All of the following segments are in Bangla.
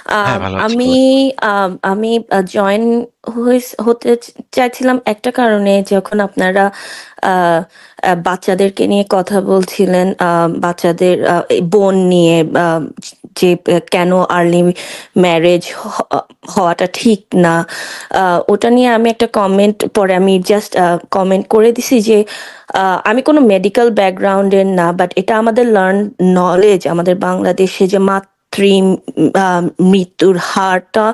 হ্যাঁ, ভালো আছি। আমি বলুন। আমি জয়েন হতে চাইছিলাম একটা কারণে, যখন আপনারা আ আ বাচ্চাদেরকে নিয়ে কথা বলছিলেন, বাচ্চাদের এই বোন নিয়ে, আ যে কেন আর্লি ম্যারেজ হওয়াটা ঠিক না। আ ওটা নিয়ে আমি একটা কমেন্ট, পরে আমি জাস্ট কমেন্ট করে দিছি যে, আমি কোনো মেডিকেল ব্যাকগ্রাউন্ডের না, বাট এটা আমাদের নলেজ, আমাদের বাংলাদেশে যে আ মৃত্যুর হারটা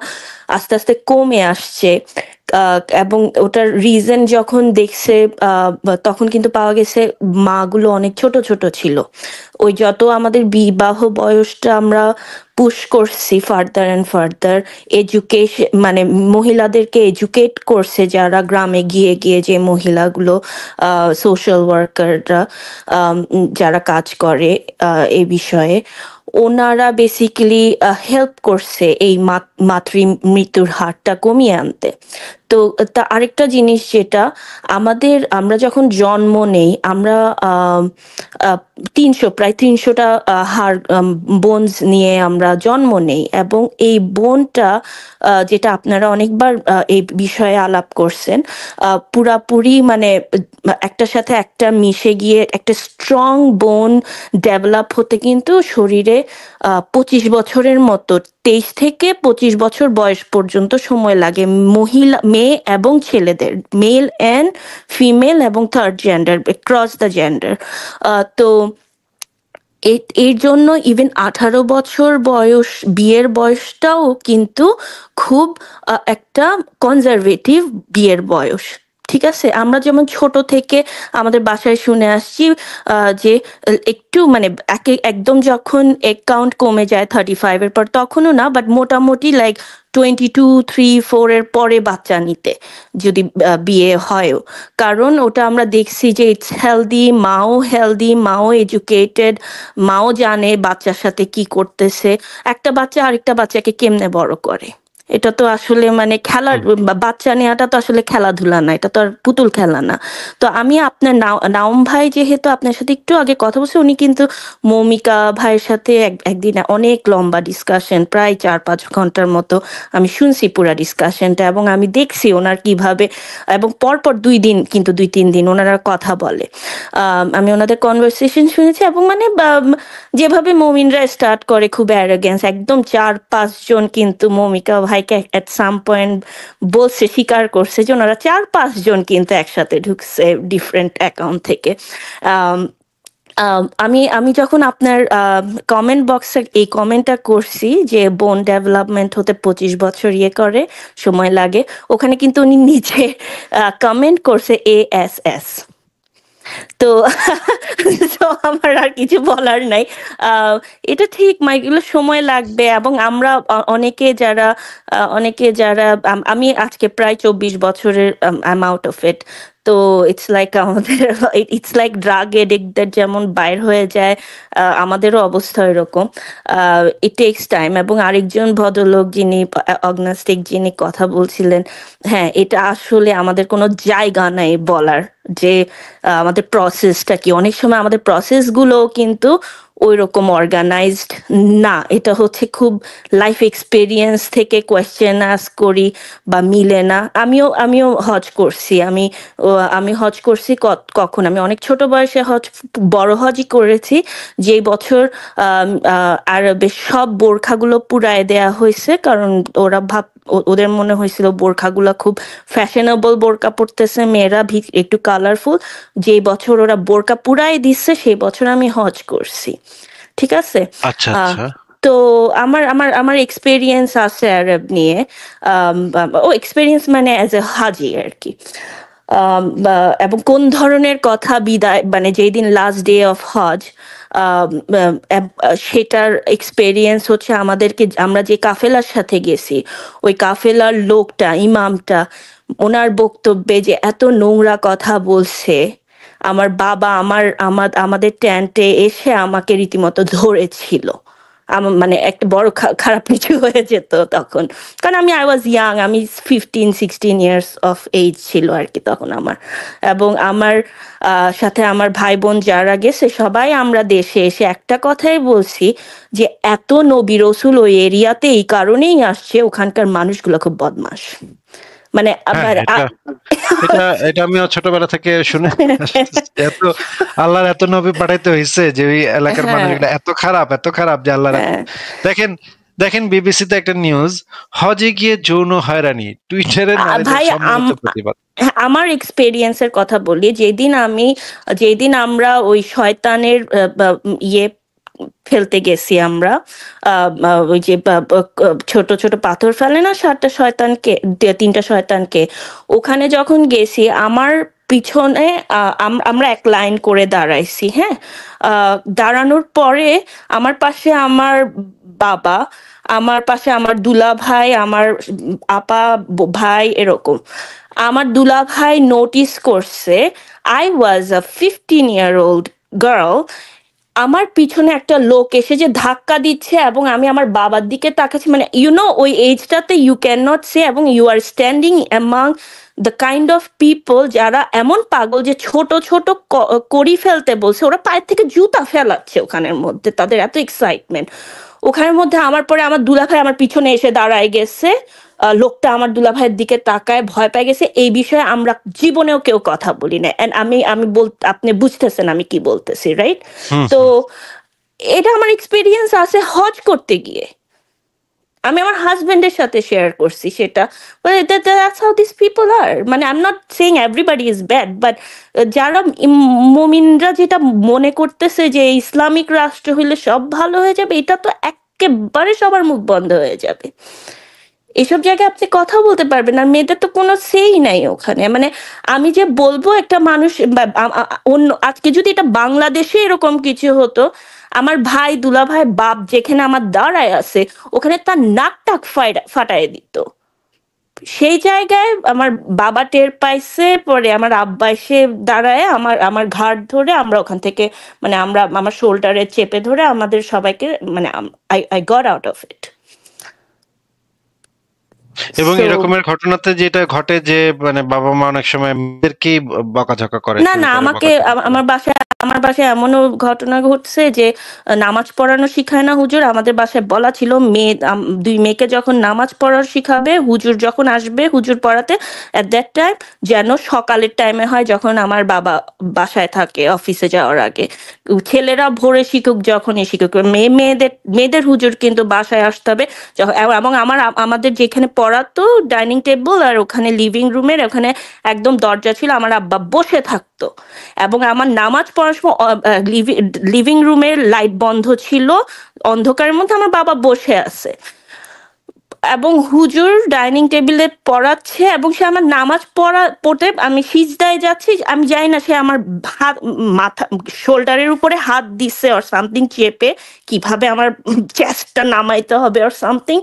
আস্তে, আস্তে কমে আসছে। আ এবং ওটার রিজন যখন দেখছে, তখন কিন্তু পাওয়া গেছে মাগুলো অনেক ছোট, ছোট ছিল। ওই যত আমাদের বিবাহ বয়সটা আমরা পুশ করছি ফার্দার অ্যান্ড ফার্দার, মানে মহিলাদেরকে এডুকেট করছে যারা গ্রামে গিয়ে, গিয়ে যে মহিলাগুলো, সোশ্যাল ওয়ার্কাররা, যারা কাজ করে এই বিষয়ে, ওনারা বেসিক্যালি হেল্প করছে এই মৃত্যুর হারটা কমিয়ে আনতে। তো আরেকটা জিনিস যেটা, আমরা যখন জন্ম নেই, আমরা আম আ ৩০০, প্রায় ৩০০ টা বোনস নিয়ে আমরা জন্ম নেই, এবং এই বোনটা, যেটা আপনারা অনেকবার এই বিষয়ে আলাপ করছেন, পুরাপুরি মানে একটার সাথে একটা মিশে গিয়ে একটা স্ট্রং বোন ডেভেলপ হতে কিন্তু শরীরে ২৫ বছরের মতো, ২৩ থেকে ২৫ বছর বয়স পর্যন্ত সময় লাগে। মেয়ে এবং ছেলেদের। মেল অ্যান্ড ফিমেল এবং 3rd gender, cross the gender. তো এর জন্য ইভেন ১৮ বছর বয়স, বিয়ের বয়সটাও কিন্তু খুব একটা কনজারভেটিভ বিয়ের বয়স। ঠিক আছে? আমরা যেমন ছোট থেকে আমাদের বাসায় শুনে আসছি, যে একটু মানে একদম যখন অ্যাকাউন্ট কমে যায় 35 এর পর, তখনও না, বাট মোটামুটি লাইক 22, 3, 4 এর পরে বাচ্চা নিতে, যদি বিয়ে হয়ও। কারণ ওটা আমরা দেখছি যে ইটস হেলথি, মাও হেলথি, মাও এডুকেটেড, মাও জানে বাচ্চার সাথে কি করতেছে। একটা বাচ্চা আরেকটা বাচ্চাকে কেমনে বড় করে। এটা তো আসলে মানে খেলার, হুম, বাচ্চা নেওয়াটা তো আসলে খেলাধুলা না। এটা তো আর পুতুল খেলা না। তো আমি আপনার নাওম ভাই যেহেতু আপনার সাথে একটু আগে কথা বলছে, উনি কিন্তু মৌমিকা ভাইয়ের সাথে একদিন অনেক লম্বা ডিসকাশন, প্রায় ৪-৫ ঘন্টার মতো আমি শুনছি পুরা ডিসকাশনটা, এবং আমি দেখছি ওনার কিভাবে, এবং পরপর ২ দিন, কিন্তু ২-৩ দিন ওনারা কথা বলে। আমি ওনাদের কনভারসেশন শুনেছি, এবং মানে যেভাবে মমিনরা স্টার্ট করে খুব অ্যারোগ্যান্স, একদম ৪-৫ জন কিন্তু মৌমিকা ভাইকে এট সাম পয়েন্ট বলছে, স্বীকার করছে যে ওনারা ৪-৫ জন কিন্তু একসাথে ঢুকছে ডিফারেন্ট অ্যাকাউন্ট থেকে। আম আমি আমি যখন আপনার কমেন্ট বক্সে এই কমেন্টটা করছি যে বোন ডেভেলপমেন্ট হতে ২৫ বছর করে, সময় লাগে। ওখানে কিন্তু উনি নিজে কমেন্ট করছে ASS। তো তো আমার আর কিছু বলার নাই। আ এটা ঠিক, এগুলো সময় লাগবে, এবং আমরা অনেকে যারা আমি আজকে প্রায় ২৪ বছরের, I am out of it. তো ইটস লাইক আমাদের ইটস লাইক ড্রাগ এডিক্টদের যেমন বাইর হয়ে যায়, আমাদেরও অবস্থা এরকম। আ ইট টেকস টাইম, এবং আরেকজন ভদ্রলোক যিনি অগনস্টিক, যিনি কথা বলছিলেন, হ্যাঁ, এটা আসলে আমাদের কোনো জায়গা নাই বলার যে আমাদের প্রসেসটা কি। অনেক সময় আমাদের প্রসেসগুলোও কিন্তু ঐরকম অর্গানাইজড না। এটা হচ্ছে খুব লাইফ এক্সপেরিয়েন্স থেকে কোয়েশ্চেন আস্ক করি বা মিলে না। আমিও হজ করছি। আমি হজ করছি কখন? আমি অনেক ছোট বয়সে বড় হজই করেছি। যেই বছর আরবের সব বোরখাগুলো পুড়ায় দেয়া হইছে। কারণ ওরা ওদের মনে হয়েছিল বোরখাগুলা খুব ফ্যাশনেবল, বোরকা পড়তেছে মেয়েরা, একটু কালারফুল। যেই বছর ওরা বোরকা পুড়ায় দিচ্ছে, সেই বছর আমি হজ করছি। ঠিক আছে? আচ্ছা, আহ আচ্ছা। তো আমার এক্সপেরিয়েন্স আছে আরব নিয়ে। ও এক্সপেরিয়েন্স মানে অ্যাজ এ হাজি আরকি। এবং কোন ধরনের কথা মানে যেদিন লাস্ট ডে অফ হজ, আম আম এব সেটার এক্সপেরিয়েন্স হচ্ছে, আমরা যে কাফেলার সাথে গেছি, ওই কাফেলার লোকটা, ইমামটা, উনার বক্তব্যে যে এত নোংরা কথা বলছে, আমার বাবা আমাদের টেন্টে এসে আমাকে রীতিমতো ধরেছিল। মানে একটা বড় খারাপ কিছু হয়ে যেত তখন। কারণ আই ওয়াজ ইয়াং, আমি 15-16 ইয়ার্স অফ এজ ছিল আরকি তখন আমার। এবং আমার সাথে আমার ভাই-বোন যারা গেছে সবাই আমরা দেশে এসে একটা কথাই বলছি যে, "এত নবী রাসূল ওই এরিয়াতে এই কারণেই আসছে ওখানকার মানুষগুলো খুব বদমাশ।" মানে হ্যাঁ, আবার এটা এটা এটা আমিও ছোটবেলা থেকে শুনে আসতেছি। আল্লাহর এত নবী পাঠাইতে হইছে যে ওই এলাকার হ্যাঁ, মানুষগুলো এত খারাপ যে আল্লাহর হ্যাঁ। দেখেন দেখেন বিবিসিতে একটা নিউজ, হজে গিয়ে যৌন হয়রানি, টুইটারে নারীদের ভাই সম্মিলিত প্রতিবাদ। হ্যাঁ, আমার এক্সপেরিয়েন্স এর কথা বলি। যেদিন আমরা ওই শয়তানের ইয়ে ফেলতে গেছি আমরা, ওই যে ছোট ছোট পাথর ফেলে না 7টা শয়তানকে, 3টা শয়তানকে, ওখানে যখন গেছি আমার পিছনে আমরা এক লাইন করে দাঁড়াইছি, হ্যাঁ? দাঁড়ানোর পরে আমার পাশে আমার বাবা, আমার পাশে আমার দুলাভাই, আমার আপা, ভাই এরকম। আমার দুলাভাই নোটিস করছে I was a 15-year-old girl. আমার পিছনে একটা লোক এসে যে ধাক্কা দিচ্ছে এবং আমি আমার বাবার দিকে তাকাচ্ছি, মানে ওই এজটাতে ইউ ক্যান নট সে, এবং you are standing among the kind of people যারা এমন পাগল যে ছোট ছোট করি ফেলতে বলছে, ওরা পায়ের থেকে জুতা ফেলাচ্ছে ওখানের মধ্যে, তাদের এত এক্সাইটমেন্ট ওখানের মধ্যে। আমার পরে আমার দুলাভাই আমার পিছনে এসে দাঁড়ায় গেছে, লোকটা আমার দুলাভাইয়ের দিকে তাকায় ভয় পেয়ে গেছে। এই বিষয়ে আমরা জীবনেও কেউ কথা বলি না। এন্ড আপনি বুঝতেছেন আমি কি বলতেছি, রাইট? হুম তো হুম। এটা আমার এক্সপেরিয়েন্স আছে হজ করতে গিয়ে। আমি আমার হাজবেন্ডের সাথে শেয়ার করছি সেটা। দ্যাটস হাউ দিস পিপল আর। মানে I am not saying everybody is bad, but যারা মুমিনরা যেটা মনে করতেছে যে ইসলামিক রাষ্ট্র হইলে সব ভালো হয়ে যাবে, এটা তো একেবারে সবার মুখ বন্ধ হয়ে যাবে। এসব জায়গায় আপনি কথা বলতে পারবেন আর মেয়েদের তো কোনো সেই নাই ওখানে। মানে আমি যে বলবো একটা মানুষ অন্য আজকে যদি এটা বাংলাদেশে এরকম কিছু হতো, আমার ভাই দুলাভাই বাপ যেখানে আমার দাঁড়ায় আছে ওখানে তার নাক টাক ফাটায় দিত। সেই জায়গায় আমার বাবা টের পাইছে, পরে আমার আব্বা এসে দাঁড়ায় আমার আমার ঘাড় ধরে, আমরা ওখান থেকে মানে আমার শোল্ডারে চেপে ধরে আমাদের সবাইকে, মানে I got out of it. এবং সো এরকমের ঘটনাতে যেটা ঘটে যে মানে বাবা মা অনেক সময় মেয়েদেরকেই বকাঝকা করে, না, শুরু না, করে আমাকে বকাঝকা করে। আমার বাসায় এমনও ঘটনা ঘটছে যে নামাজ পড়ানো শিখায় না হুজুর। আমাদের বাসায় বলা ছিল 2 মেয়েকে যখন নামাজ পড়ার শিখাবে, হুজুর যখন আসবে হুজুর পড়াতে, at that time যেন সকালের টাইমে হয় যখন আমার বাবা বাসায় থাকে অফিসে যাওয়ার আগে। ছেলেরা ভোরে শিখুক যখনই শিখুক, মেয়েদের হুজুর কিন্তু বাসায় আসতে হবে। এবং আমাদের যেখানে পড়াতো ডাইনিং টেবল আর ওখানে লিভিং রুমের ওখানে একদম দরজা ছিল, আমার আব্বা বসে থাকতো এবং আমার নামাজ পড়ার সময় লিভিং রুমের লাইট বন্ধ ছিল, অন্ধকারের মধ্যে আমার বাবা বসে আছে এবং হুজুর ডাইনিং টেবিলে পড়াচ্ছে এবং সে আমার নামাজ পড়তে আমি সিজদায় যাচ্ছি, আমি জানি না সে আমার হাত, মাথা, শোল্ডারের উপরে হাত দিচ্ছে অর সামথিং, চেপে কিভাবে আমার চেস্টটা নামাইতে হবে অর সামথিং।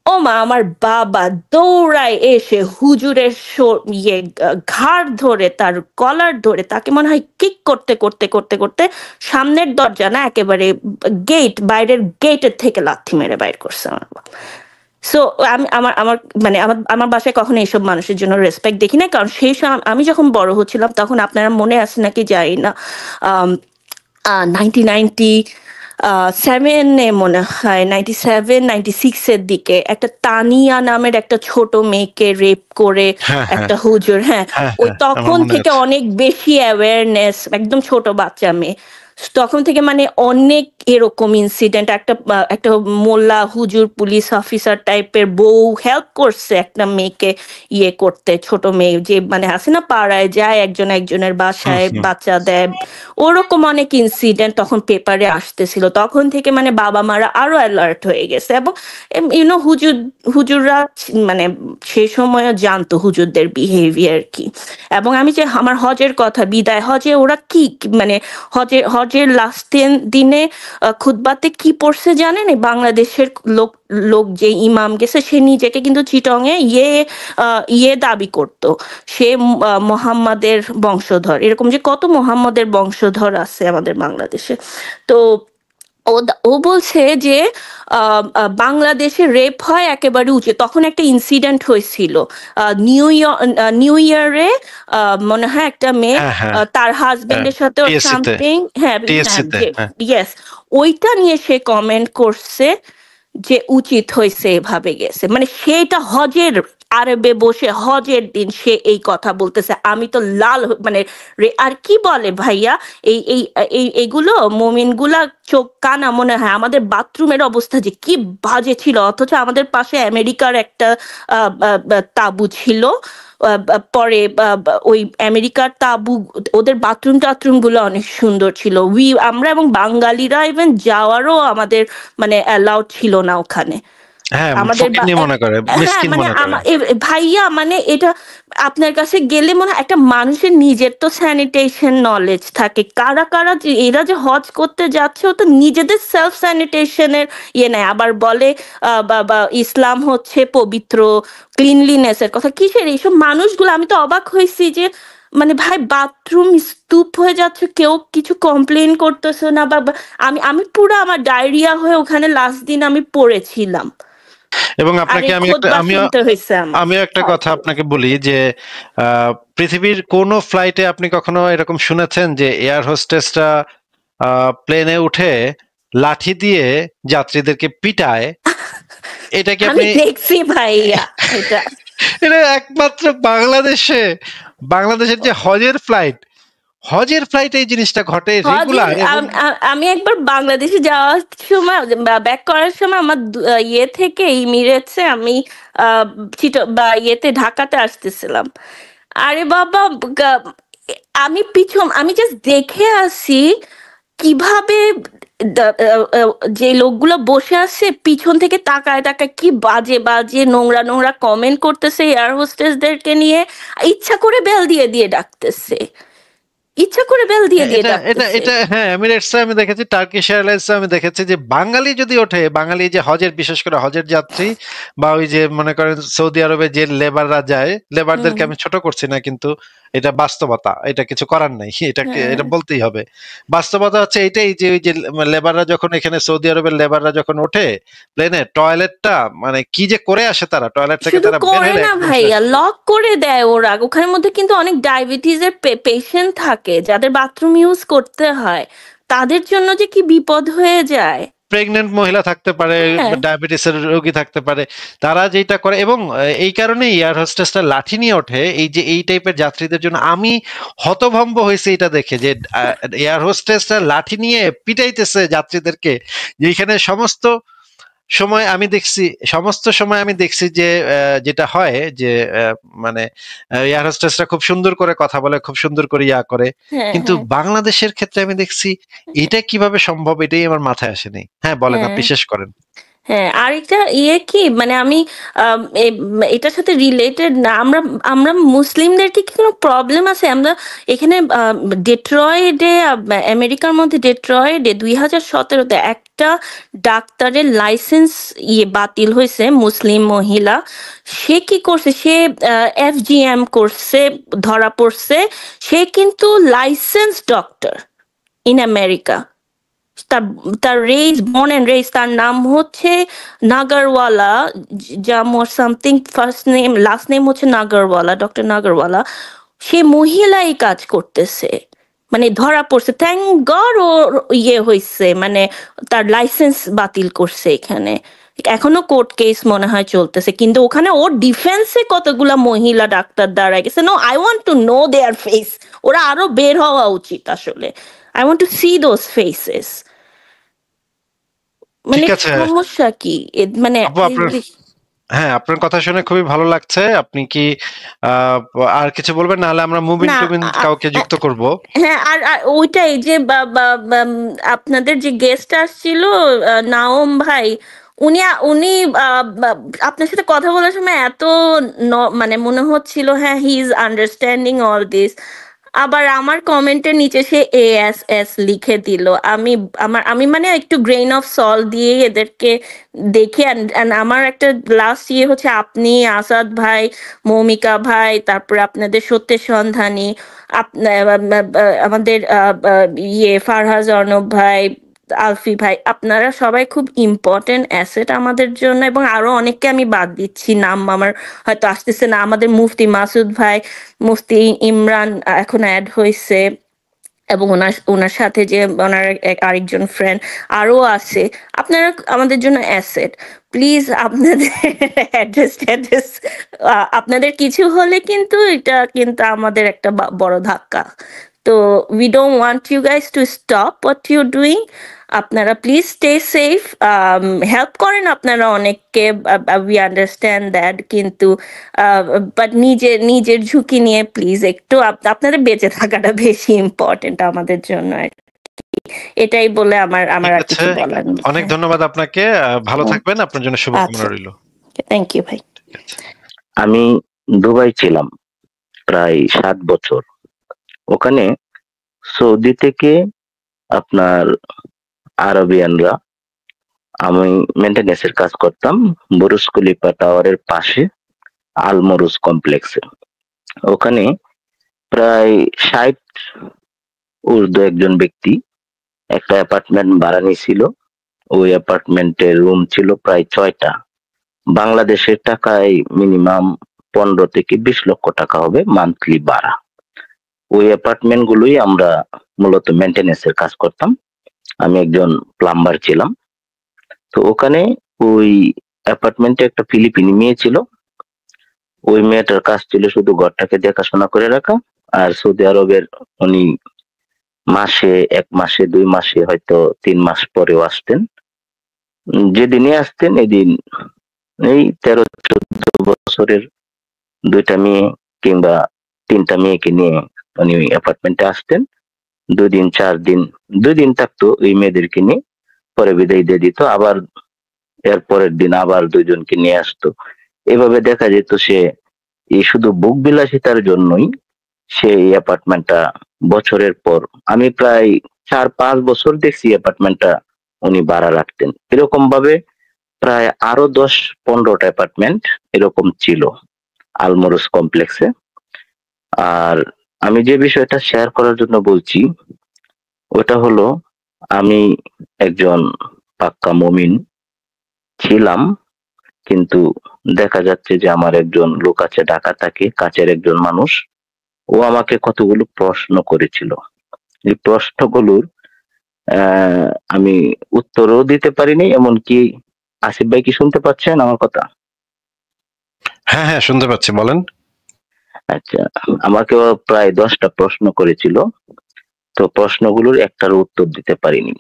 ও মা, আমার বাবা দৌড়ায় এসে হুজুরের ঘাড় ধরে, তার কলার ধরে, তাকে মনে হয় কিক করতে করতে করতে করতে সামনের দরজা না, একেবারে বাইরের গেটের থেকে লাথি মেরে বাইর করছে আমার বাবা। সো আমি আমার আমার মানে আমার বাসায় কখনো এইসব মানুষের জন্য রেসপেক্ট দেখি না, কারণ সেই সময় আমি যখন বড় হচ্ছিলাম তখন আপনারা মনে আছে নাকি জানি না, 1997 মনে হয়, 97-96 এর দিকে একটা তানিয়া নামের একটা ছোট মেয়েকে রেপ করে হ্যাঁ হ্যাঁ একটা হুজুর, হ্যাঁ, হ্যাঁ ওই হ্যাঁ, আমার তখন মনে থেকে আছে। অনেক বেশি অ্যাওয়ারনেস, একদম ছোট বাচ্চা মেয়ে, তখন থেকে মানে অনেক এরকম ইনসিডেন্ট। একটা মোল্লা হুজুর পুলিশ অফিসার টাইপের বউ হেল্প করছে একটা মেয়েকে করতে, ছোট মেয়ে যে মানে আছে না পাড়ায় যায় একজন একজনের হুম বাসায় হুম। বাচ্চা দেয়, ওরকম অনেক ইনসিডেন্ট তখন পেপারে আসতেছিল। তখন থেকে মানে বাবা মারা আরো অ্যালার্ট হয়ে গেছে এবং হুজুররা মানে সেই সময় জানতো হুজুরদের বিহেভিয়ার কি। এবং আমি যে আমার হজের কথা, বিদায় হজে ওরা কি মানে হজের লাস্ট দিনে খুতবাতে কি পড়ছে জানেন? এই বাংলাদেশের লোক যে ইমাম গেছে সে নিজেকে কিন্তু চিটং এ দাবি করতো সে মোহাম্মদের বংশধর, এরকম যে কত মোহাম্মদের বংশধর আছে আমাদের বাংলাদেশে। তো ও বলছে যে বাংলাদেশে রেপ হয় একেবারে উচিত। তখন একটা ইনসিডেন্ট হয়েছিল নিউ ইয়ারে, মনে হয় একটা মেয়ে হ্যাঁ, হ্যাঁ, তার হ্যাঁ, হাজবেন্ডের সাথে টিএসসি তে, সামথিং, হ্যাঁ হ্যাঁ, টিএসসি তে, হ্যাঁ। ইয়েস, ওইটা নিয়ে সে কমেন্ট করছে যে উচিত হয়েছে এভাবে গেছে, মানে সেটা হজের আরবে বসে হজের দিন সে এই কথা বলতেছে। আমি তো লাল মানে আর কি বলে ভাইয়া, এই এই এইগুলো মোমিনগুলা চোখ কানা মনে হয়। আমাদের বাথরুমের অবস্থা যে কি বাজে ছিল, অথচ আমাদের পাশে আমেরিকার একটা তাঁবু ছিল। পরে ওই আমেরিকার তাঁবু, ওদের বাথরুম গুলো অনেক সুন্দর ছিল। আমরা এবং বাঙালিরা ইভেন যাওয়ারও আমাদের মানে অ্যালাউড ছিল না ওখানে। হ্যাঁ, আমাদের ফকিন্নি মনে করে, হ্যাঁ মিসকিন মানে মনে করে। ভাইয়া মানে এটা আপনার কাছে গেলে মনে হয় একটা মানুষের নিজের তো স্যানিটেশন নলেজ থাকে। কারা কারা এরা যে হজ করতে যাচ্ছে, ও তো নিজেদের সেলফ স্যানিটেশনের ইয়ে নেয়, আবার বলে বা ইসলাম হচ্ছে পবিত্র, ক্লিনলিনেস এর কথা কিসের এইসব মানুষগুলো। আমি তো অবাক হয়েছি যে মানে ভাই বাথরুম স্তূপ হয়ে যাচ্ছে, কেউ কিছু কমপ্লেন করতেছে না। আমি আমি পুরো আমার ডায়রিয়া হয়ে ওখানে লাস্ট দিন আমি পড়েছিলাম। এবং আর আপনাকে এই আমি একটা খুতবা আমিও শুনতে হয়েছে আমার। আমিও একটা কথা আপনাকে বলি যে পৃথিবীর কোন ফ্লাইটে আপনি কখনো এরকম শুনেছেন যে এয়ার হোস্টেসরা প্লেনে উঠে লাঠি দিয়ে যাত্রীদেরকে পিটায়? এটা কি আমি আপনি দেখছি ভাইয়া এটা। এটা একমাত্র বাংলাদেশের যে হজের ফ্লাইট এই জিনিসটা ঘটে হজের রেগুলার। এবং আমি একবার বাংলাদেশে যাওয়ার সময় ব্যাক করার সময় আমার ইয়ে থেকে ইমিরেটসে আমি ইয়েতে ঢাকাতে আসতেছিলাম। আরে বাবা, গা- আমি জাস্ট দেখে আসি কিভাবে যে লোকগুলো বসে আছে পিছন থেকে তাকায় তাকায় কি বাজে বাজে নোংরা নোংরা কমেন্ট করতেছে এয়ার হোস্টেসদেরকে নিয়ে। ইচ্ছা করে বেল দিয়ে দিয়ে ডাকতেছে, ইচ্ছা করে বেল দিয়ে দিয়ে এটা এটা ডাকতেছে। এটা হ্যাঁ, এমিরেটস আমি দেখেছি, টার্কিশ এয়ারলাইন্স আমি দেখেছি যে বাঙালি যদি ওঠে, বাঙালি যে হজের, বিশেষ করে হজের যাত্রী, বা ওই যে মনে করেন সৌদি আরবে যে লেবাররা যায়, লেবারদেরকে হুম, আমি ছোট করছি না, কিন্তু এটা বাস্তবতা, এটা কিছু করার নাই, হ্যাঁ। এটা বলতেই হবে। বাস্তবতা হচ্ছে এইটাই যে ওই যে লেবাররা যখন এখানে সৌদি আরবের লেবাররা যখন ওঠে প্লেনে, টয়লেটটা মানে কি যে করে আসে, তারা টয়লেট থেকে শুধু তারা বের করে হলে না একদম শেষ। ভাইয়া, লক করে দেয় ওরা। ওখানের মধ্যে কিন্তু অনেক ডায়াবেটিস এর পেশেন্ট থাকে যাদের বাথরুম ইউজ করতে হয়, তাদের জন্য যে কি বিপদ হয়ে যায়। প্রেগনেন্ট মহিলা থাকতে পারে, হ্যাঁ, ডায়াবেটিসের রোগী থাকতে পারে, তারা যেটা করে। এবং এই কারণেই এয়ার হোস্টেসটা লাঠি নিয়ে ওঠে এই যে এই টাইপের যাত্রীদের জন্য। আমি হতভম্ব হয়েছে এটা দেখে যে এয়ার হোস্টেসটা লাঠি নিয়ে পিটাইতেছে যাত্রীদেরকে, যেখানে সমস্ত সময় আমি দেখছি যে যেটা হয় যে মানে এয়ার হোস্টেসরা খুব সুন্দর করে কথা বলে, খুব সুন্দর করে ইয়া করে। হ্যাঁ, কিন্তু হ্যাঁ, বাংলাদেশের ক্ষেত্রে আমি দেখছি এটা কিভাবে সম্ভব, এটাই আমার মাথায় আসেনি। হ্যাঁ, বলেন, হ্যাঁ, আপনি শেষ করেন। হ্যাঁ। আরেকটা ইয়ে কি মানে আমি এটার সাথে রিলেটেড না, আমরা আমরা মুসলিমদের কি কোনো প্রবলেম আছে? আমরা এখানে ডেট্রয়েডে, আমেরিকার মধ্যে ডেট্রয়েডে 2017-তে একটা ডাক্তারের লাইসেন্স বাতিল হয়েছে, মুসলিম মহিলা। সে কি করছে, সে এফজিএম করছে, ধরা পড়ছে। সে কিন্তু লাইসেন্স ডক্টর ইন আমেরিকা। তার তার বর্ন এন্ড রেজ, তার নাম হচ্ছে নাগারওয়ালা, জামর something, first name last name হচ্ছে নাগারওয়ালা, ডক্টর নাগারওয়ালা। সে মহিলাই কাজ করতেছে, মানে ধরা পড়ছে। থ্যাংক গড ও ইয়ে হয়েছে, মানে তার লাইসেন্স বাতিল করছে এখানে। এখনো কোর্ট কেস মনে হয় চলতেছে, কিন্তু ওখানে ওর ডিফেন্সে কতগুলা মহিলা ডাক্তার দাঁড়ায় গেছে। No, I want to know their face. ওরা আরো বের হওয়া উচিত আসলে। I want to see those faces. ঠিক মানে আছে সমস্যা কি মানে আপু, হ্যাঁ, আপনার কথা শুনে খুবই ভালো লাগছে। আপনি কি আহ আর কিছু বলবেন, নাহলে আমরা মুবিন না টুবিন কাউকে যুক্ত করব? হ্যাঁ, আর ওইটাই যে আপনাদের যে গেস্ট আসছিল, নাওম ভাই, উনি উনি আপনার সাথে কথা বলার সময় এত মানে মনে হচ্ছিল হ্যাঁ he is understanding all this. আবার আমার কমেন্টের নিচে সে এস লিখে দিল। আমি মানে একটু গ্রেইন অফ সল্ট দিয়ে এদেরকে দেখে, and আমার একটা লাস্ট ইয়ে হচ্ছে আপনি, আসাদ ভাই, মৌমিকা ভাই, তারপরে আপনাদের সত্যের সন্ধানী, আমাদের ইয়ে ফারহাজ অর্ণব ভাই, আলফি ভাই, আপনারা সবাই খুব ইম্পর্টেন্ট অ্যাসেট আমাদের জন্য, এবং আরো অনেককে আমি বাদ দিচ্ছি, নাম আমার হয়তো আসতেছে না। আমাদের মুফতি মাসুদ ভাই, মুফতি ইমরান এখন অ্যাড হয়েছে, এবং ওনার ওনার সাথে যে ওনার আরেকজন ফ্রেন্ড আরো আছে। আপনারা আমাদের জন্য অ্যাসেট। প্লিজ আপনাদের অ্যাড্রেস ট্যাড্রেস, আপনাদের কিছু হলে কিন্তু এটা কিন্তু আমাদের একটা বড় ধাক্কা। তো we don't want you guys to stop what you doing. আপনারা প্লিজ স্টে সেফ, হেল্প করেন আপনারা অনেককে, উই আন্ডারস্ট্যান্ড দ্যাট, কিন্তু বাট নিজের ঝুঁকি নিয়ে প্লিজ একটু আপনাদের বেঁচে থাকাটা বেশি ইম্পর্টেন্ট আমাদের জন্য আর কি। এটাই বলে আমার ঠিক আর আছে, কিছু বলার নেই। অনেক ধন্যবাদ আপনাকে। ভালো থাকবেন, আপনার জন্য শুভকামনা আচ্ছা, রইল। থ্যাংক ইউ ভাই। ঠিক আছে। আমি দুবাই ছিলাম প্রায় 7 বছর। ওখানে সৌদি থেকে আপনার আরবিয়ানরা, আমি মেনটেন্যান্সের কাজ করতাম বুরুজ খলিফা টাওয়ারের পাশে আল মরুজ কমপ্লেক্সে। ওখানে প্রায় 60 ঊর্ধ্ব একজন ব্যক্তি একটা অ্যাপার্টমেন্ট ভাড়া নিয়েছিল। ওই অ্যাপার্টমেন্টের রুম ছিল প্রায় 6টা। বাংলাদেশের টাকায় মিনিমাম 15 থেকে 20 লক্ষ টাকা হবে মান্থলি ভাড়া। ওই অ্যাপার্টমেন্ট গুলোই আমরা মূলত মেনটেন্যান্সের কাজ করতাম। আমি একজন প্লাম্বার ছিলাম। তো ওখানে ওই অ্যাপার্টমেন্টে একটা ফিলিপিনি মেয়ে ছিল। ওই মেয়েটার কাজ ছিল শুধু ঘরটাকে দেখাশোনা করে রাখা। আর সৌদি আরবের উনি মাসে 1 মাসে 2 মাসে হয়তো 3 মাস পরেও আসতেন। যেদিনই আসতেন এদিন এই 13-14 বছরের 2টা মেয়ে কিংবা 3টা মেয়েকে নিয়ে উনি অ্যাপার্টমেন্টে আসতেন। 2 দিন 4 দিন 2 দিন থাকতো ওই মেয়েদেরকে নিয়ে, পরে বিদায় দিয়ে দিত। আবার এর পরের দিন আবার 2 জনকে নিয়ে আসতো। এভাবে দেখা যেত সে এই শুধু ভোগ বিলাসিতার জন্যই সে এই অ্যাপার্টমেন্টটা বছরের পর, আমি প্রায় 4-5 বছর দেখছি অ্যাপার্টমেন্টটা উনি ভাড়া রাখতেন। এরকম ভাবে প্রায় আরো 10-15টা অ্যাপার্টমেন্ট এরকম ছিল আলমোরস কমপ্লেক্সে। আর আমি যে বিষয়টা শেয়ার করার জন্য বলছি ওটা হলো, আমি একজন পাক্কা মুমিন ছিলাম, কিন্তু দেখা যাচ্ছে যে আমার একজন লোক আছে ঢাকা থাকে, কাছের একজন মানুষ। ও আমাকে কতগুলো প্রশ্ন করেছিল। এই প্রশ্নগুলোর আমি উত্তরও দিতে পারিনি। এমনকি আসিফ ভাই কি শুনতে পাচ্ছেন আমার কথা? হ্যাঁ হ্যাঁ, শুনতে পাচ্ছি, বলেন। আচ্ছা, আমাকে ও প্রায় 10টা প্রশ্ন করেছিল। তো প্রশ্নগুলোর একটার উত্তর দিতে পারিনি।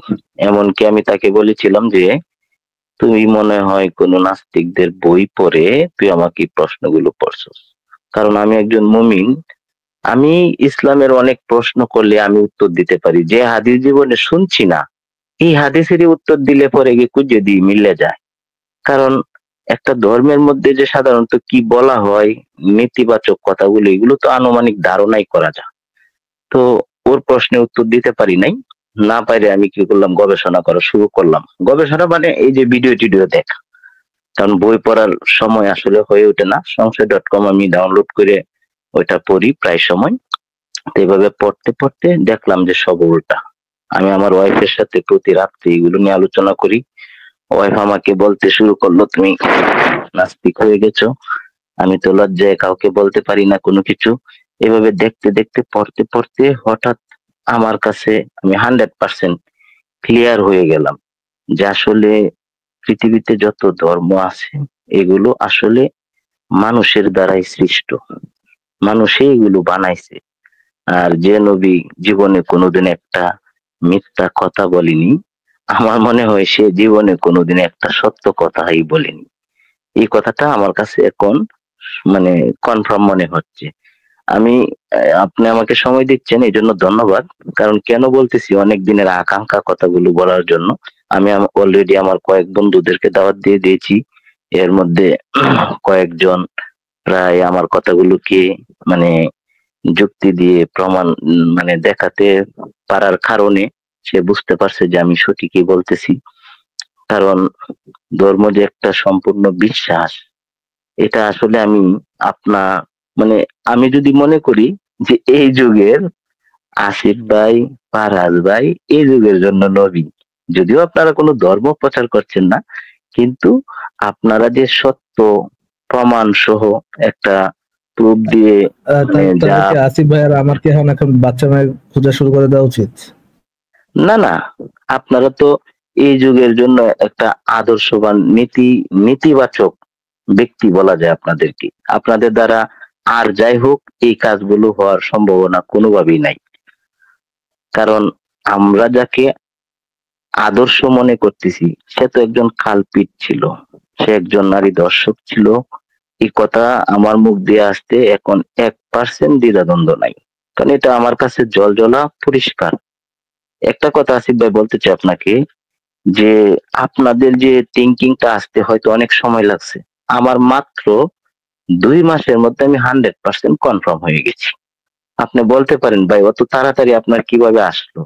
এমনকি আমি তাকে বলেছিলাম যে তুই মনে হয় কোন নাস্তিকদের বই পড়ে তুই আমাকে এই প্রশ্নগুলো করছস। কারণ আমি একজন মুমিন, আমি ইসলামের অনেক প্রশ্ন করলে আমি উত্তর দিতে পারি। যে হাদিস জীবনে শুনছি না, এই হাদিসেরই উত্তর দিলে পরে গিয়ে খুঁজে দিই মিলে যায়। কারণ একটা ধর্মের মধ্যে যে সাধারণত কি বলা হয়, নেতিবাচক কথাগুলো, এগুলো তো আনুমানিক ধারণাই করা যায়। তো ওর প্রশ্নের উত্তর দিতে পারি নাই। না পারে আমি কি করলাম, গবেষণা করা শুরু করলাম। গবেষণা মানে এই যে ভিডিও টিডিও দেখা, কারণ বই পড়ার সময় আসলে হয়ে ওঠে না। সংশয়.com আমি ডাউনলোড করে ওইটা পড়ি প্রায় সময়। তো এভাবে পড়তে পড়তে দেখলাম যে সব উল্টা। আমি আমার ওয়াইফের সাথে প্রতি রাত্রে এগুলো নিয়ে আলোচনা করি। ওয়াইফ আমাকে বলতে শুরু করলো, তুমি নাস্তিক হয়ে গেছো, আমি তো লজ্জায় কাউকে বলতে পারি না কোনো কিছু। এভাবে দেখতে দেখতে পড়তে পড়তে হঠাৎ আমার কাছে আমি 100% ক্লিয়ার হয়ে গেলাম যে আসলে পৃথিবীতে যত ধর্ম আছে এগুলো আসলে মানুষের দ্বারাই সৃষ্ট, মানুষই এগুলো বানাইছে। আর যে নবী জীবনে কোনোদিন একটা মিথ্যা কথা বলেনি, আমার মনে হয় সে জীবনে কোনোদিন একটা সত্য কথাই বলেনি। এই কথাটা আমার কাছে এখন মানে কনফার্ম মনে হচ্ছে। আমি আপনি আমাকে সময় দিচ্ছেন এই জন্য ধন্যবাদ। কারণ কেন বলতেছি, অনেক দিনের আকাঙ্ক্ষা কথাগুলো বলার জন্য। আমি অলরেডি আমার কয়েক বন্ধুদেরকে দাওয়াত দিয়ে দিয়েছি। এর মধ্যে কয়েকজন প্রায় আমার কথাগুলোকে মানে যুক্তি দিয়ে প্রমাণ মানে দেখাতে পারার কারণে সে বুঝতে পারছে যে আমি সঠিকই বলতেছি। কারণ ধর্ম যে একটা সম্পূর্ণ বিশ্বাস, এটা আসলে আমি আপনা মানে আমি যদি মনে করি যে এই যুগের আসিফ ভাই, ফারাজ ভাই এই যুগের জন্য নবী, যদিও আপনারা কোনো ধর্ম প্রচার করছেন না, কিন্তু আপনারা যে সত্য প্রমাণ সহ একটা প্রুফ দিয়ে তাহলে কি আসিফ ভাই আর আমার কি এখন বাচ্চা মেয়ে খোঁজা শুরু করে দেওয়া উচিত? না, আপনারা তো এই যুগের জন্য একটা আদর্শবান নীতিবাচক ব্যক্তি বলা যায় আপনাদেরকে। আপনাদের দ্বারা আর যাই হোক এই কাজগুলো হওয়ার সম্ভাবনা কোনোভাবেই নাই। কারণ আমরা যাকে আদর্শ মনে করতেছি সে তো একজন কালপিট ছিল, সে একজন নারী দর্শক ছিল। এই কথা আমার মুখ দিয়ে আসতে এখন 1% দ্বিধাদ্বন্দ্ব নাই, কারণ এটা আমার কাছে জলজলা পরিষ্কার। একটা কথা আসিফ ভাই বলতে চাই আপনাকে, যে আপনাদের যে থিঙ্কিংটা আসতে হয়তো অনেক সময় লাগছে, আমার মাত্র 2 মাসের মধ্যে আমি 100% কনফার্ম হয়ে গেছি। আপনি বলতে পারেন ভাই অত তাড়াতাড়ি আপনার কিভাবে আসলো?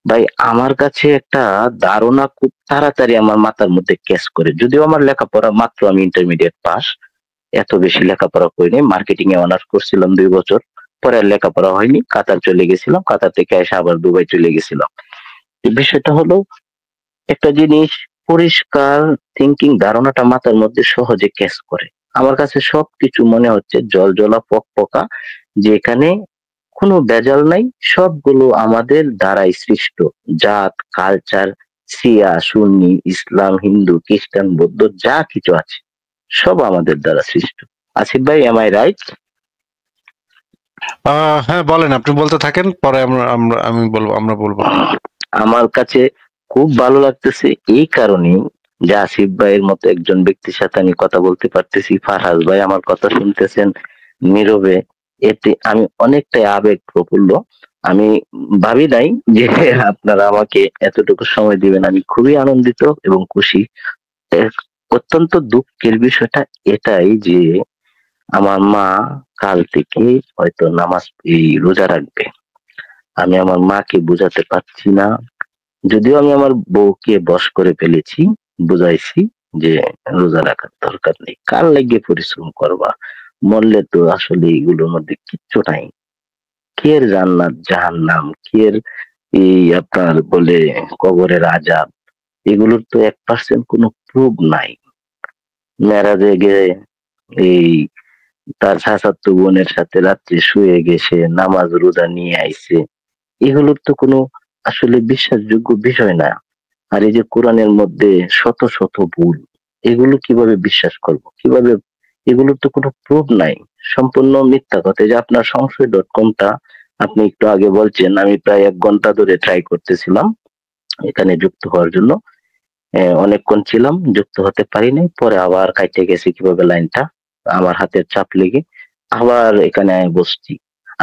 ভাই আমার কাছে একটা ধারণা খুব তাড়াতাড়ি আমার মাথার মধ্যে ক্যাচ করে। যদিও আমার লেখাপড়া মাত্র আমি ইন্টারমিডিয়েট পাস, এত বেশি লেখাপড়া করিনি। মার্কেটিং এ অনার্স করছিলাম 2 বছর, পরে আর লেখাপড়া হয়নি। কাতার চলে গেছিলাম, কাতার থেকে এসে আবার দুবাই চলে গেছিলাম। বিষয়টা হলো একটা জিনিস পরিষ্কার থিঙ্কিং ধারণাটা মাথার মধ্যে সহজে ক্যাচ করে। আমার কাছে সবকিছু মনে হচ্ছে জলজলা পকপকা, যেখানে কোনো ভেজাল নাই, সবগুলো আমাদের দ্বারাই সৃষ্ট। জাত, কালচার, শিয়া, সুন্নি, ইসলাম, হিন্দু, খ্রিস্টান, বৌদ্ধ যা কিছু আছে সব আমাদের দ্বারা সৃষ্ট। আসিফ ভাই, এম আই রাইট? হ্যাঁ বলেন, আপনি বলতে থাকেন, পরে আমরা বলবো। আমার কাছে খুব ভালো লাগতেছে এই কারণেই যে আসিফ ভাইয়ের মতো একজন ব্যক্তির সাথে আমি কথা বলতে পারতেছি। ফারহাজ ভাই আমার কথা শুনতেছেন নীরবে, এতে আমি অনেকটাই আবেগ প্রফুল্ল। আমি ভাবি নাই যে আপনারা আমাকে এতটুকু সময় দিবেন, আমি খুবই আনন্দিত এবং খুশি। অত্যন্ত দুঃখের বিষয়টা এটাই যে আমার মা কাল থেকে হয়তো রোজা রাখবে। আমি আমার মাকে বুঝাতে পারছি না, যদিও আমি আমার বউকে বশ করে ফেলেছি, বুঝাইছি যে রোজা রাখার দরকার নেই, কার লাগিয়ে পরিশ্রম করবা, মরলে তো আসলে এগুলোর মধ্যে কিচ্ছু নাই। কের জান্নাত জাহান্নাম, কের এই আপনার বলে কবরের আযাব, এগুলোর তো 1% কোনো প্রুফ নাই। মেরাজে গিয়ে এই তার চাচাতো বোনের সাথে রাত্রে শুয়ে গেছে, নামাজ রোজা নিয়ে আইছে, এগুলোর তো কোনো আসলে বিশ্বাসযোগ্য বিষয় না। আর এই যে কোরআনের মধ্যে শত শত ভুল, এগুলো কিভাবে বিশ্বাস করব, কিভাবে? এগুলোর তো কোনো প্রুফ নাই, সম্পূর্ণ মিথ্যা কথা। এই যে আপনার সংশয়.com-টা আপনি একটু আগে বলছেন, আমি প্রায় 1 ঘন্টা ধরে ট্রাই করতেছিলাম এখানে যুক্ত হওয়ার জন্য। অনেকক্ষণ ছিলাম, যুক্ত হতে পারি নাই। পরে আবার কাইটে গেছে কিভাবে লাইনটা, আমার হাতের চাপ লেগে আবার এখানে বসছি।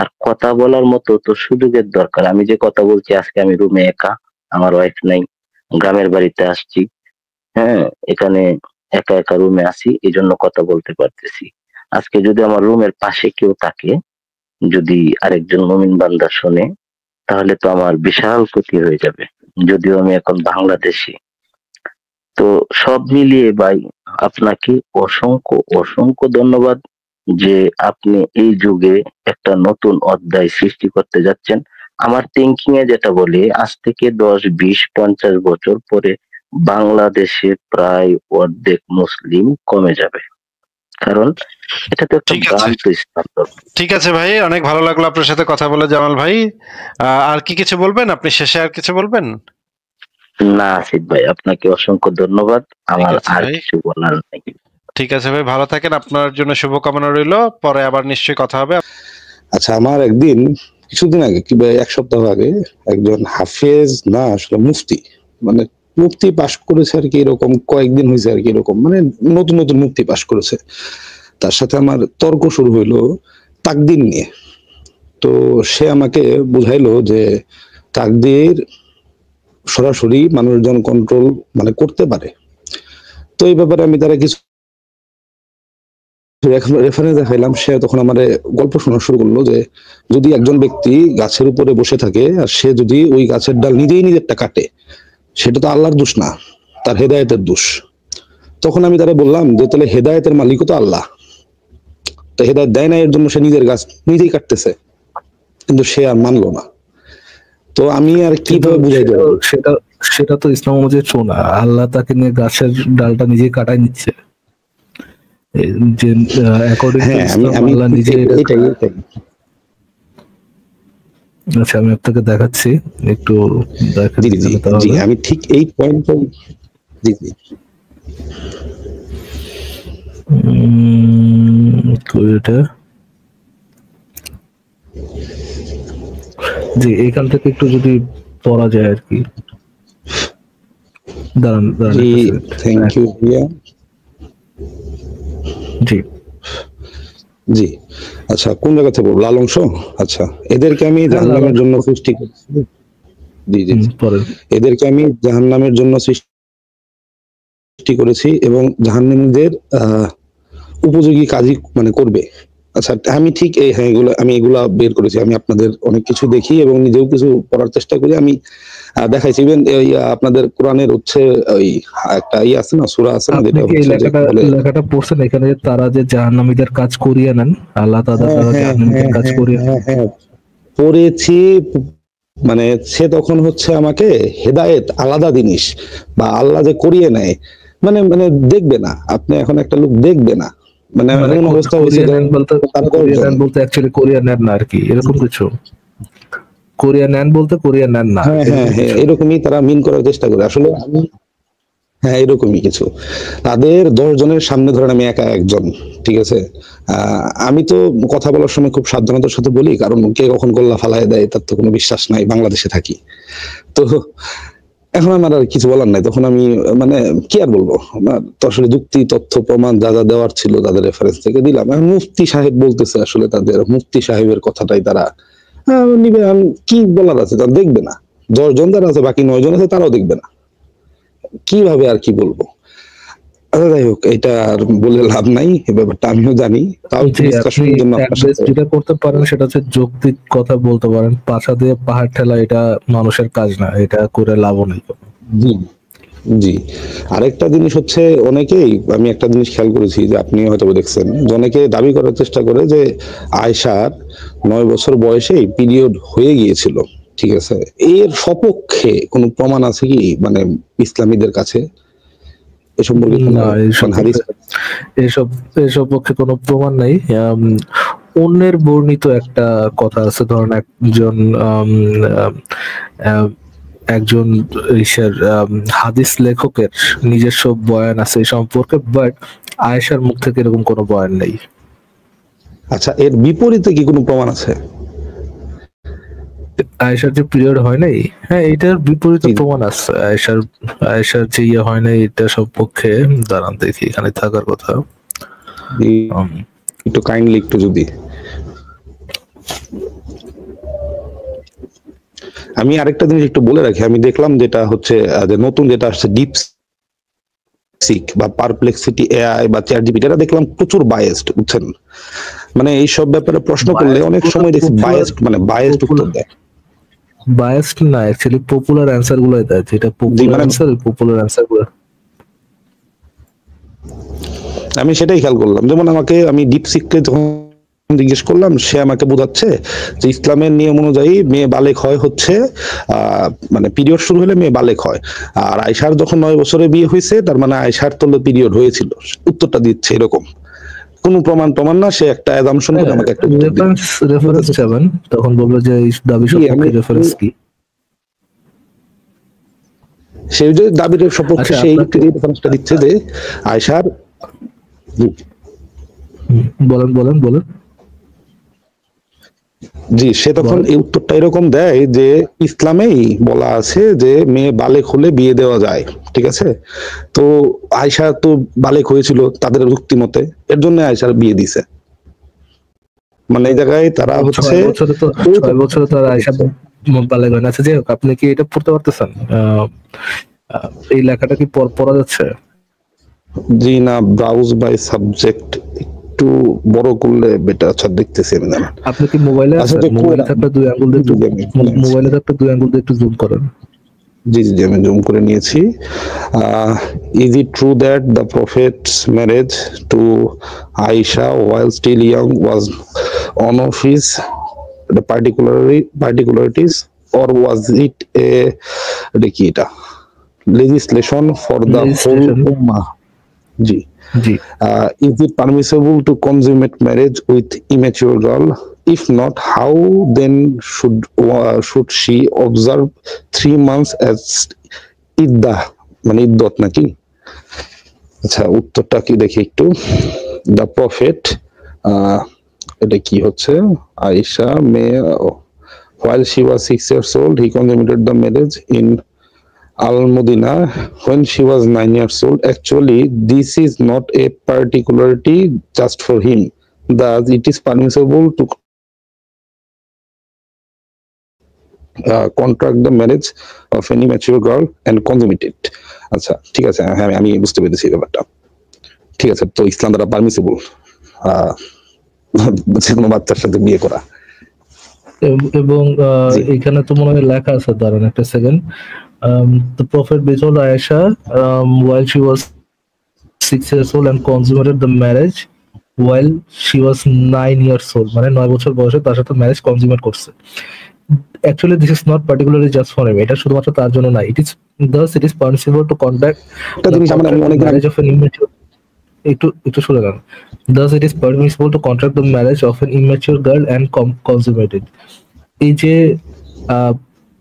আর কথা বলার মতো তো সুযোগের দরকার। আমি যে কথা বলছি আজকে, আমি রুমে একা, আমার ওয়াইফ নাই, গ্রামের বাড়িতে আসছি। হ্যাঁ, এখানে একা একা রুমে আছি, এই জন্য কথা বলতে পারতেছি। আজকে যদি আমার রুমের পাশে কেউ থাকে, যদি আরেকজন মুমিন বান্দা শোনে, তাহলে তো আমার বিশাল ক্ষতি হয়ে যাবে। যদিও আমি এখন বাংলাদেশি। তো সব মিলিয়ে ভাই আপনাকে অসংখ্য অসংখ্য ধন্যবাদ যে আপনি এই যুগে একটা নতুন অধ্যায় সৃষ্টি করতে যাচ্ছেন। আমার থিঙ্কিং এ যেটা বলি, আজ থেকে 10, 20, 50 বছর পরে বাংলাদেশে প্রায় অর্ধেক মুসলিম কমে যাবে, কারণ এটা তো একটা ভ্রান্ত স্থাপন। ঠিক আছে ভাই, অনেক ভালো লাগলো আপনার সাথে কথা বলে জামাল ভাই। আর কি কিছু বলবেন আপনি? শেষে আর কিছু বলবেন? না আসিফ ভাই, আপনাকে অসংখ্য ধন্যবাদ, আমার আর কিছু বলার নেই। ঠিক আছে ভাই, ভালো থাকেন, আপনার জন্য শুভকামনা রইল, পরে আবার নিশ্চয়ই কথা হবে। আচ্ছা, আমার একদিন কিছুদিন আগে কি 1 সপ্তাহ আগে একজন হাফেজ না আসলে মুফতি, মানে মুফতি পাশ করেছে আর কি, এরকম কয়েকদিন হয়েছে আর কি, এরকম মানে নতুন নতুন মুফতি পাশ করেছে, তার সাথে আমার তর্ক শুরু হইলো তাকদীর নিয়ে। তো সে আমাকে বুঝাইলো যে তাকদীর সরাসরি মানুষজন কন্ট্রোল মানে করতে পারে। তো এই ব্যাপারে আমি তারা কিছু রেফারেন্স দেখাইলাম। সে তখন আমার গল্প শোনা শুরু করলো যে যদি একজন ব্যক্তি গাছের উপরে বসে থাকে আর সে যদি ওই গাছের ডাল নিজেই নিজেরটা কাটে, সেটা তো আল্লাহর দোষ না, তার হেদায়েতের দোষ। তখন আমি তারা বললাম যে তাহলে হেদায়েতের মালিকও তো আল্লাহ, তো হেদায়েত দেয় না এর জন্য সে নিজের গাছ নিজেই কাটতেছে, কিন্তু সে আর মানলো না। তো আমি আর কিভাবে বুঝাই দেবো? সেটা তো ইসলাম অনুযায়ী ট্রু না। আল্লাহ তাকে নিয়ে গাছের ডালটা নিজেই কাটাই নিচ্ছে, যে অ্যাকর্ডিং টু হ্যাঁ আমি ইসলাম আমি আল্লাহ নিজে এটাই আচ্ছা আমি আপনাকে দেখাচ্ছি, একটু দেখেন জি জি এখানে জি তাহলে। আমি ঠিক এই পয়েন্টটাই জি জি কই এটা? জি এইখান থেকে একটু যদি পড়া যায় আর কি। দাঁড়ান দাঁড়ান জি একটা second। থ্যাংক ইউ ভাইয়া। জি জি আচ্ছা কোন জায়গা থেকে বলবো? লাল অংশ। আচ্ছা এদেরকে আমি হ্যাঁ, লাল জাহান্নামের অংশ। জন্য সৃষ্টি করেছি। জি জি জি। পড়েন। এদেরকে আমি জাহান্নামের জন্য সৃষ্টি করেছি এবং জাহান্নামীদের উপযোগী কাজই মানে করবে। আচ্ছা আমি ঠিক এই হ্যাঁ এগুলা বের করেছি। আমি আপনাদের অনেক কিছু দেখি এবং নিজেও কিছু পড়ার চেষ্টা করি। আমি দেখাইছি ইভেন আপনাদের কোরআনের হচ্ছে ওই একটা আছে না, সূরা আছে না, আপনি যেটা কি এই হচ্ছে যে বলে লেখাটা পড়ছেন এখানে, যে তারা যে জাহান্নামীদের কাজ করিয়ে নেন, আল্লাহ তাআলা হ্যাঁ তারা হ্যাঁ জাহান্নামীদের হ্যাঁ কাজ হ্যাঁ করিয়ে হ্যাঁ হ্যাঁ পড়েছি। মানে সে তখন হচ্ছে আমাকে হেদায়েত আলাদা জিনিস বা আল্লাহ যে করিয়ে নেয় মানে মানে দেখবে না, আপনি এখন একটা লোক দেখবে না, মানে মানে এমন অবস্থা হয়েছে কোরিয়া নেন বলতে, তারা কোরিয়া 10 জন। নেন বলতে অ্যাকচুয়ালি কোরিয়া নেন না আর কি, এরকম কিছু। কোরিয়া নেন বলতে কোরিয়া নেন না, হ্যাঁ হ্যাঁ এরকম হ্যাঁ কিছু। এরকমই তারা মিন করার চেষ্টা করে আসলে। আমি হ্যাঁ এরকমই কিছু। তাদের 10 জনের সামনে ধরেন আমি একা একজন, ঠিক আছে। আমি তো কথা বলার সময় খুব সাবধানতার সাথে বলি, কারণ কে কখন গোল্লা ফালায় দেয় তার তো কোনো বিশ্বাস নাই, বাংলাদেশে থাকি তো। এখন আমার আর কিছু বলার নাই, তখন আমি মানে কি আর বলবো, আমার তো আসলে যুক্তি তথ্য প্রমাণ যা যা দেওয়ার ছিল তাদের রেফারেন্স থেকে দিলাম। এখন মুফতি সাহেব বলতেছে আসলে তাদের মুফতি সাহেবের কথাটাই তারা নিবে। কি বলার আছে, তারা দেখবে না। 10 জন যারা আছে, বাকি 9 জন আছে তারাও দেখবে না, কিভাবে আর কি বলবো। আচ্ছা যাই হোক, এটা আর বলে লাভ নাই, এই ব্যাপারটা আমিও জানি, তাও একটু জি, আপনি ডিসকাশনের জন্য at আপনার best সাথে। যেটা করতে পারেন সেটা হচ্ছে যৌক্তিক কথা বলতে পারেন। পাছা দিয়ে পাহাড় ঠেলা এটা মানুষের কাজ না, এটা করে লাভও নেই। জি জি আরেকটা জিনিস হচ্ছে, অনেকেই আমি একটা জিনিস খেয়াল করেছি যে আপনি হয়তো দেখছেন, যে অনেকে দাবি করার চেষ্টা করে যে আয়েশার 9 বছর বয়সেই পিরিয়ড হয়ে গিয়েছিল, ঠিক আছে। এর সপক্ষে কোনো প্রমাণ আছে কি মানে ইসলামীদের কাছে এ সম্পর্কে কোনো না, এইসব হাদিস? এসব এসব পক্ষে কোনো প্রমাণ নাই। অন্যের বর্ণিত একটা কথা আছে, ধরেন একজন একজন হাদিস লেখকের নিজস্ব বয়ান আছে এই সম্পর্কে, বাট আয়েশার মুখ থেকে এরকম কোনো বয়ান নেই। আচ্ছা এর বিপরীতে কি কোনো প্রমাণ আছে? আয়েশার যে পিরিয়ড হয় নাই, হ্যাঁ এটার বিপরীতে প্রমাণ আছে। আয়েশার যে ইয়ে হয় নাই এটা সম্পর্কে, দাঁড়ান দেখি এখানে থাকার কথা। একটু কাইন্ডলি একটু যদি আমি আরেকটা জিনিস একটু বলে রাখি, আমি দেখলাম যেটা হচ্ছে যে নতুন যেটা আসছে ডিপসিক বা পারপ্লেক্সিটি এআই বা চ্যাট জিপিটি, এটা দেখলাম প্রচুর বায়াসড, বুঝছেন। মানে এই সব ব্যাপারে প্রশ্ন করলে অনেক সময় দেখি বায়াসড উত্তর দেয়। বায়াসড না, অ্যাকচুয়ালি পপুলার অ্যানসার গুলোই দেয়, যেটা পপুলার অ্যানসার গুলো। আমি সেটাই খেয়াল করলাম, যেমন আমি ডিপসিককে যখন জিজ্ঞেস করলাম, সে আমাকে বোঝাচ্ছে যে ইসলামের নিয়ম অনুযায়ী মেয়ে বালেক হয় হচ্ছে মানে পিরিয়ড শুরু হলে মেয়ে বালেক হয়, আর আয়েশার যখন 9 বছরে বিয়ে হয়েছে তার মানে আয়েশার তো পিরিয়ড হয়েছিল। উত্তরটা দিচ্ছে এরকম, কোনো প্রমাণ না, সে একটা অ্যাজাম্পশন করে আমাকে একটা রেফারেন্স চাবেন, তখন বলবে যে এই দাবি সপক্ষে রেফারেন্স কি। সেই যে দাবির সপক্ষে সেই রেফারেন্সটা দিচ্ছে যে আয়েশার। বলেন। জি সে তখন এই উত্তরটা এরকম দেয় যে ইসলামেই বলা আছে যে মেয়ে বালেক হলে বিয়ে দেওয়া যায়, ঠিক আছে। তো আয়েশা তো বালেক হয়েছিল তাদের যুক্তি মতে, এর জন্য আয়েশার বিয়ে দিছে। মানে এই জায়গায় তারা হচ্ছে 6 বছরে তো আয়েশা বালেক হয় না। আচ্ছা যাই হোক, আপনি কি এটা পড়তে পারতেছেন? এই লেখাটা কি পড়া যাচ্ছে? জি না, ব্রাউজ বাই সাবজেক্ট একটু বড় করলে বেটার। আচ্ছা দেখতেছি আমি না। আপনি কি মোবাইলে আছেন? মোবাইলে থাকলে 2 আঙ্গুল দিয়ে একটু জুম করেন। জি আমি জুম করে নিয়েছি। Is it true that the prophet's marriage to Aisha while still young was one of his the particularities? or was it a legislation for the whole Legislation. ummah? G G is it permissible to consummate marriage with immature girl? If not, how then should she observe 3 months as iddah মানে ইদ্দত নাকি? আচ্ছা উত্তরটা কি দেখি একটু। দ্য প্রফেট এটা কি হচ্ছে আয়েশা মেয়ে while she was 6 years old he consummated the marriage in Al-Madinah when she was 9 years old. Actually, this is not a particularity just for him. Thus, it is permissible to contract the marriage of any mature girl and consummate it. আচ্ছা ঠিক আছে, হ্যাঁ আমি বুঝতে পেরেছি ব্যাপারটা। ঠিক আছে, তো ইসলাম দ্বারা পারমিসিবল যে কোনো বাচ্চার সাথে বিয়ে করা। এবং জি। এখানে তো মনে হয় লেখা আছে, দাঁড়ান একটা second. The Prophet betrothd Aisha while she was 6 years old and consummated the marriage while she was 9 years old, মানে 9 বছর বয়সে তার সাথে ম্যারেজ কনজিউমেট করছে। Actually, this is not particularly just for him. এটা শুধুমাত্র তার জন্য না। It is permissible to conduct একটা জিনিস আমরা অনেক marriage of an immature একটু শুনে নেন। Thus, it is permissible to contract the marriage of an immature girl and consummate it. এই যে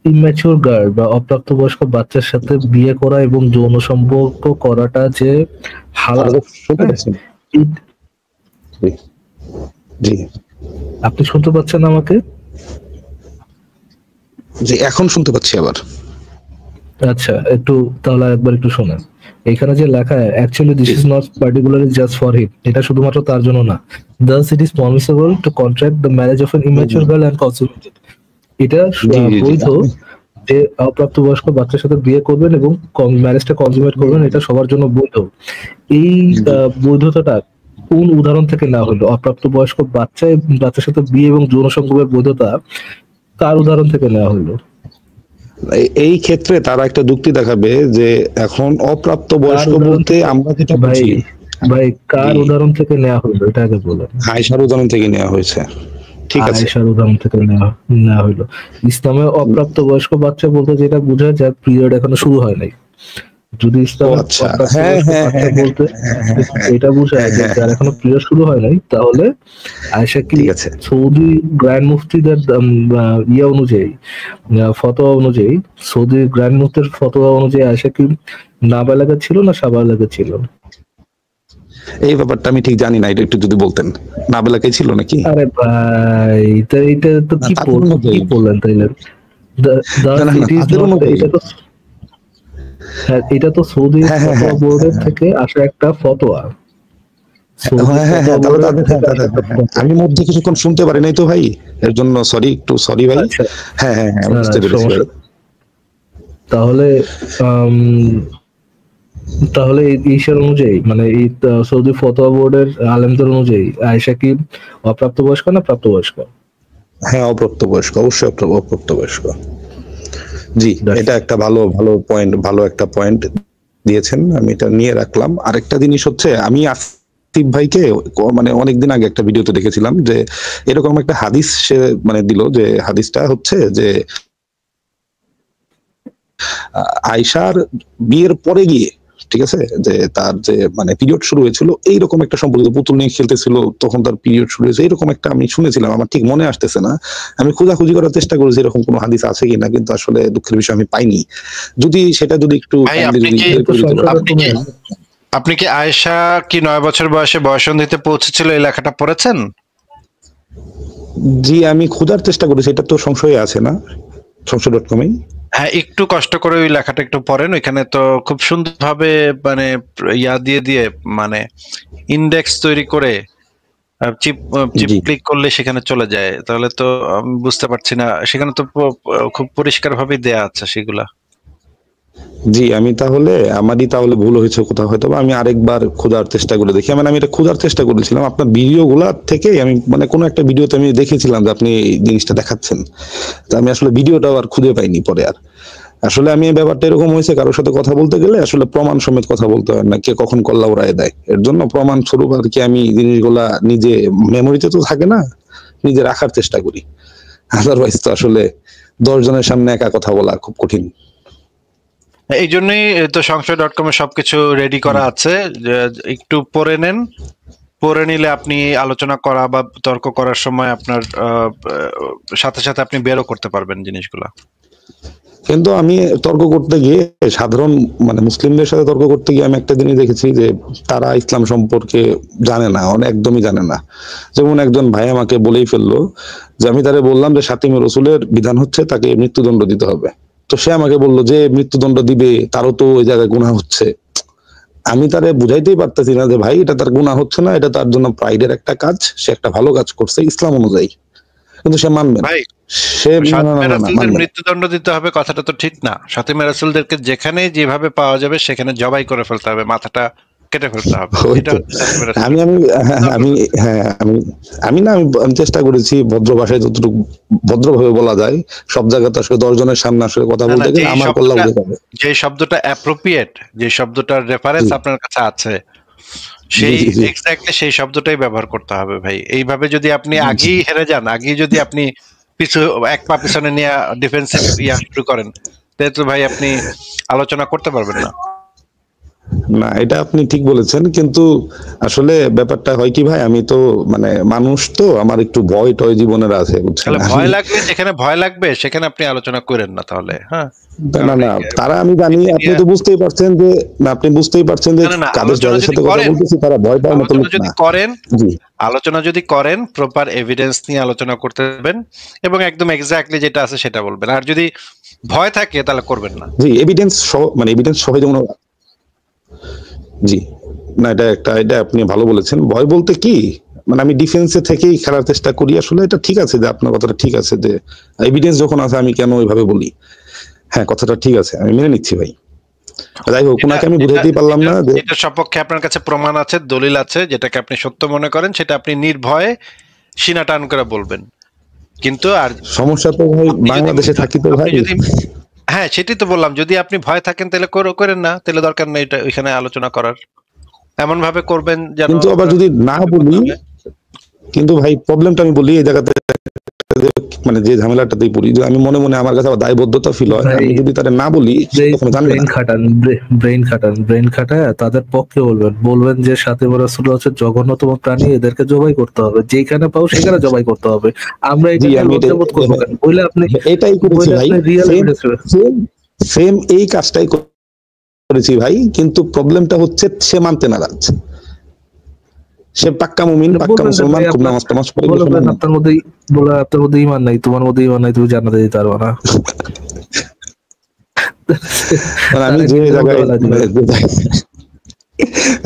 ইম্যাচিউর গার্ল বা অপ্রাপ্তবয়স্ক বাচ্চার সাথে বিয়ে করা এবং যৌন সম্পর্ক করাটা যে হালাল, জি আপনি শুনতে পাচ্ছেন আমাকে? জি এখন শুনতে পাচ্ছি আবার। আচ্ছা, একটু তাহলে একবার একটু শোনেন। এখানে যে লেখা actually this is not particularly just for him, এটা শুধুমাত্র তার জন্য না। Thus it is permissible to contract the marriage of an immature girl and consummate it. এটা বৈধ যে অপ্রাপ্তবয়স্ক বাচ্চার সাথে বিয়ে করবেন এবং ম্যারেজটা কনজুমেট করবেন, এটা সবার জন্য বৈধ। এই বৈধতাটা কোন উদাহরণ থেকে নেওয়া হলো? অপ্রাপ্তবয়স্ক বাচ্চার সাথে বিয়ে এবং যৌন সঙ্গমের বৈধতা কার উদাহরণ থেকে নেওয়া হলো? এই ক্ষেত্রে তারা একটা যুক্তি দেখাবে যে এখন অপ্রাপ্ত বয়স্ক বলতে আমরা যেটা বুঝি। ভাই কার উদাহরণ থেকে নেওয়া হলো এটা আগে বলেন। আয়েশার উদাহরণ থেকে নেওয়া হয়েছে। ঠিক আছে, আয়েশার উদাহরণ থেকে নেওয়া হলো। ইসলামে অপ্রাপ্ত বয়স্ক বাচ্চা বলতে যেটা বোঝায় যার পিরিয়ড এখনো শুরু হয় নাই। যদি ইসলামে বলতে এটা বোঝায় যে যার এখনো পিরিয়ড শুরু হয় নাই, তাহলে আয়েশা কি সৌদি গ্র্যান্ড মুফতিদের অনুযায়ী, ফতোয়া অনুযায়ী, সৌদি গ্র্যান্ড মুফতির ফতোয়া অনুযায়ী আয়েশা কি নাবালেগা ছিল না সাবালেগা ছিল? এই ব্যাপারটা আমি ঠিক জানি না, এটা একটু যদি বলতেন। নাবালেগাই ছিল নাকি? আরে ভাই এটা তো কি বললেন তাইলে? এটা তো সৌদি ফতোয়া বোর্ডের থেকে আসা একটা ফতোয়া। আমি মধ্যে কিছুক্ষণ শুনতে পারি নাই তো ভাই, এর জন্য সরি ভাই। হ্যাঁ হ্যাঁ হ্যাঁ বুঝতে পেরেছি। তাহলে ঈশার অনুযায়ী, মানে এই সৌদি ফতোয়া বোর্ডের আলেমদের অনুযায়ী আয়েশা কি অপ্রাপ্তবয়স্ক না প্রাপ্তবয়স্ক? হ্যাঁ অপ্রাপ্তবয়স্ক, অবশ্যই অপ্রাপ্তবয়স্ক। জি, এটা একটা ভালো একটা পয়েন্ট দিয়েছেন, আমি এটা নিয়ে রাখলাম। আরেকটা জিনিস হচ্ছে, আমি আসিফ ভাইকে মানে অনেকদিন আগে একটা ভিডিওতে দেখেছিলাম যে এরকম একটা হাদিস সে মানে দিল, যে হাদিসটা হচ্ছে যে আয়েশার বিয়ের পরে গিয়ে, ঠিক আছে, যে তার যে মানে পিরিয়ড শুরু হয়েছিল এইরকম একটা সম্পর্কিত, পুতুল নিয়ে খেলতেছিল তখন তার পিরিয়ড শুরু হয়েছে, এরকম একটা আমি শুনেছিলাম, আমার ঠিক মনে আসতেছে না। আমি খোঁজাখুঁজি করার চেষ্টা করেছি এরকম কোনো হাদিস আছে কিনা, কিন্তু আসলে দুঃখের বিষয় আমি পাইনি। যদি একটু আপনি কি আয়েশা কি 9 বছর বয়সে বয়ঃসন্ধিতে পৌঁছেছিল এই লেখাটা পড়েছেন? জি আমি খোঁজার চেষ্টা করেছি, এটা তো সংশয় আছে না সংশয়.com এ? হ্যাঁ, একটু কষ্ট করে ওই লেখাটা একটু পড়েন, ওইখানে তো খুব সুন্দরভাবে মানে দিয়ে মানে ইন্ডেক্স তৈরি করে চিপ ক্লিক করলে সেখানে চলে যায়। তাহলে তো আমি বুঝতে পারছি না, সেখানে তো খুব পরিষ্কার ভাবে দেয়া আছে সেগুলা। জি আমি তাহলে ভুল হয়েছে কোথাও, হয়তো আমি আরেকবার খোঁজার চেষ্টা করে দেখি। মানে আমি এটা খোঁজার চেষ্টা করেছিলাম আপনার ভিডিওগুলা থেকে, আমি মানে কোনো একটা ভিডিওতে আমি দেখেছিলাম যে আপনি এই জিনিসটা দেখাচ্ছেন, তো আমি আসলে ভিডিওটাও আর খুঁজে পাইনি পরে। আর আসলে আমি এই ব্যাপারটা এরকম হয়েছে, কারোর সাথে কথা বলতে গেলে আসলে প্রমাণ সমেত কথা বলতে হয় না, কে কখন কল্লা উড়ায় দেয়, এর জন্য প্রমাণ স্বরূপ আর কি আমি জিনিসগুলা নিজে মেমোরিতে তো থাকে না, নিজে রাখার চেষ্টা করি। আদারওয়াইজ তো আসলে 10 জনের সামনে একা কথা বলা খুব কঠিন। এই জন্যই তো সংশয়.com এ সবকিছু রেডি করা আছে, একটু পড়ে নেন, পড়ে নিলে আপনি আলোচনা করা বা তর্ক করার সময় আপনার সাথে সাথে আপনি বেরও করতে পারবেন জিনিসগুলা। কিন্তু আমি তর্ক করতে গিয়ে সাধারণ মানে মুসলিমদের সাথে তর্ক করতে গিয়ে আমি একটা জিনিস দেখেছি যে তারা ইসলাম সম্পর্কে জানে না, একদমই জানে না। যেমন একজন ভাই আমাকে বলেই ফেললো যে আমি তারে বললাম যে শাতিমে রসুলের বিধান হচ্ছে তাকে মৃত্যুদণ্ড দিতে হবে, তো সে আমাকে বললো যে মৃত্যুদণ্ড দিবে, তারও তো ওই জায়গায় গুনাহ হচ্ছে। আমি তারে বুঝাইতেই পারতেছি না যে ভাই এটা তার গুনাহ হচ্ছে না, এটা তার জন্য প্রাইডের একটা কাজ, সে একটা ভালো কাজ করছে ইসলাম অনুযায়ী, কিন্তু সে মানবে না। ভাই সে মৃত্যুদণ্ড দিতে হবে কথাটা তো ঠিক না। ফাতিমা রাসূলদেরকে যেখানে যেভাবে পাওয়া যাবে সেখানে জবাই করে ফেলতে হবে, মাথাটা কেটে ফেলতে হবে। আমি চেষ্টা করেছি ভদ্র ভাষায় যতটুকু ভদ্রভাবে বলা যায়, সব জায়গাতে আসলে 10 জনের সামনে আসলে কথা বলতে গেলে আমার কল্লা উঠে যাবে। যে শব্দটা অ্যাপ্রোপ্রিয়েট, যে শব্দটার রেফারেন্স আপনার কাছে আছে, সেই এক্স্যাক্টলি সেই শব্দটাই ব্যবহার করতে হবে ভাই। এইভাবে যদি আপনি আগেই হেরে যান, আগেই যদি আপনি পিছু এক পা পিছনে নিয়ে ডিফেন্সিভ শুরু করেন, তাহলে তো ভাই আপনি আলোচনা করতে পারবেন না। না, এটা আপনি ঠিক বলেছেন, কিন্তু আসলে ব্যাপারটা হয় কি ভাই, আমি তো মানে মানুষ, তো আমার একটু ভয় টয় জীবনের আছে, বুঝছেন? ভয় লাগবে, যেখানে ভয় লাগবে সেখানে আপনি আলোচনা করেন না তাহলে। হ্যাঁ, না তারা, আমি জানি আপনি তো বুঝতেই পারছেন যে আপনি বুঝতেই পারছেন যে কাদের সাথে কথা বলতেছি তারা ভয় পায় না। যদি করেন আলোচনা, যদি করেন প্রপার এভিডেন্স নিয়ে আলোচনা করতে দেবেন এবং একদম এক্স্যাক্টলি যেটা আছে সেটা বলবেন। আর যদি ভয় থাকে তাহলে করবেন না। জি, এভিডেন্স সহ, মানে এভিডেন্স সহ যেমন। জি না, এটা আপনি ভালো বলেছেন। ভয় বলতে কি, মানে আমি ডিফেন্সে থেকেই খেলার চেষ্টা করি। আসলে এটা ঠিক আছে যে আপনার কথাটা ঠিক আছে যে এভিডেন্স যখন আছে আমি কেন ওইভাবে বলি। হ্যাঁ, কথাটা ঠিক আছে, আমি মেনে নিচ্ছি ভাই। যাই হোক, ওনাকে আমি বুঝাইতেই পারলাম না যে এটার সপক্ষে আপনার কাছে প্রমাণ আছে, দলিল আছে, যেটাকে আপনি সত্য মনে করেন সেটা আপনি নির্ভয়ে সিনা টান করে বলবেন। কিন্তু আর সমস্যা তো ভাই বাংলাদেশে থাকি তো ভাই। হ্যাঁ, সেটাই তো বললাম, যদি আপনি ভয় থাকেন তাহলে করেন না, তাহলে দরকার নেই এটা ওইখানে আলোচনা করার। এমন ভাবে করবেন যেন, কিন্তু আবার যদি না বলি, কিন্তু ভাই প্রবলেমটা আমি বলি এই জায়গাতে, মানে যে ঝামেলাটাতেই পড়ি, যে আমি মনে মনে আমার কাছে দায়বদ্ধতা ফিল হয়, আমি যদি তাদের না বলি তখন জানবে না। ব্রেন খাটায় তাদের পক্ষে বলবেন যে ফাতিমা রাসূল হচ্ছে জঘন্যতম প্রাণী, এদেরকে জবাই করতে হবে, যেখানে পাও সেখানে জবাই করতে হবে। আমরা এটা লজ্জাবোধ করব কেন? বলে আপনি এটাই করেছি ভাই, সেম এই কাজটাই করেছি ভাই, কিন্তু প্রবলেমটা হচ্ছে সে মানতে নারাজ। সে পাক্কা মুমিন, পাক্কা মুসলমান, খুব নামাজ টামাজ পড়ে। আপনার মধ্যে ঈমান নাই, তোমার মধ্যে ঈমান নাই, তুমি জান্নাতে যেতে পারবে না।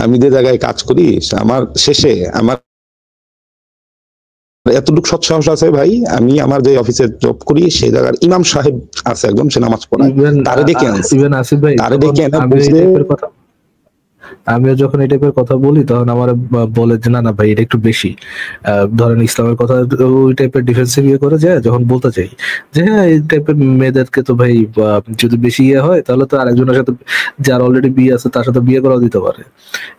আমি যে জায়গায় কাজ করি, আমার শেষে আমার এতটুকু সৎসাহস আছে ভাই, আমি আমার যে অফিসে জব করি সেই জায়গার ইমাম সাহেব আছে একজন, সে নামাজ পড়ায়, তারে ডেকে আনছি। আমিও যখন এই টাইপের কথা বলি তখন আমার বলে যে না ভাই এটা একটু বেশি, ধরেন ইসলামের কথা ওই টাইপের ডিফেন্সিভ করে যায়। যখন বলতে চাই যে হ্যাঁ এই টাইপের মেয়েদেরকে তো ভাই যদি বেশি হয় তাহলে তো আরেকজনের সাথে, যার অলরেডি বিয়ে আছে তার সাথে বিয়ে করাও দিতে পারে।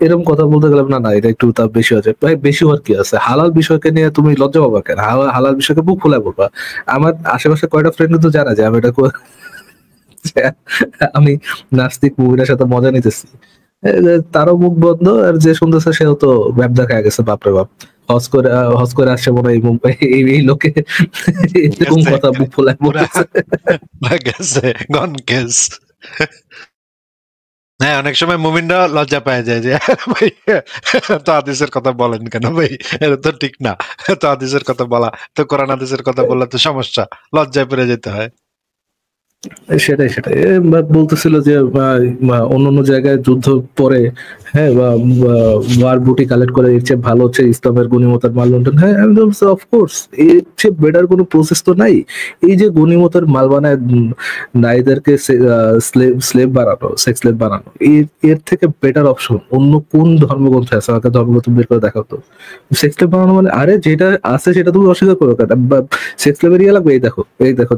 এরকম কথা বলতে গেলাম না এটা একটু তার বেশি হয়ে যায়। ভাই বেশি হওয়ার কি আছে? হালাল বিষয়কে নিয়ে তুমি লজ্জা পাবা কেন? হালাল বিষয়কে বুক খোলা বলবা। আমার আশেপাশে কয়টা ফ্রেন্ড কিন্তু জানা যায় আমি এটা আমি নাস্তিক মুভিটার সাথে মজা নিতেছি, তারও মুখ বন্ধ, আর যে শুনতেছে সেও তো ব্যাপ দেখা গেছে। বাপরে বাপ, হজ করে আসছে মনে হয় মুম্বাই, এই লোকে এরকম কথা মুখ ফোলায় বলতেছে। হ্যাঁ, অনেক সময় মুমিনরা লজ্জা পায় যায় যে ভাই তো হাদিসের কথা বলেন কেন ভাই, এটা তো ঠিক না, তো হাদিসের কথা বলা, তো কোরআন হাদিসের কথা বললে তো সমস্যা, লজ্জায় পড়ে যেতে হয়। সেটাই বলতেছিল যে অন্য জায়গায় যুদ্ধ পরে, হ্যাঁ, বা ওয়ার বুটি কালেক্ট করে এর চেয়ে ভালো হচ্ছে ইসলামের গনিমতের মাল লুণ্ঠন। হ্যাঁ, আমি বলছি অফকোর্স এর চেয়ে বেটার কোনো প্রসেস তো নাই। এই যে গনিমতের মাল বানায় নারীদেরকে স্লেভ বানানো, সেক্স স্লেভ বানানো, এর থেকে বেটার অপশন অন্য কোন ধর্মগ্রন্থে আছে? আমাকে ধর্মগ্রন্থ বের করে দেখাতো। সেক্স স্লেভ বানানো মানে, আরে যেটা আছে সেটা তুমি অস্বীকার করো কেন? সেক্স স্লেভের ইয়ে লাগবে, এই দেখো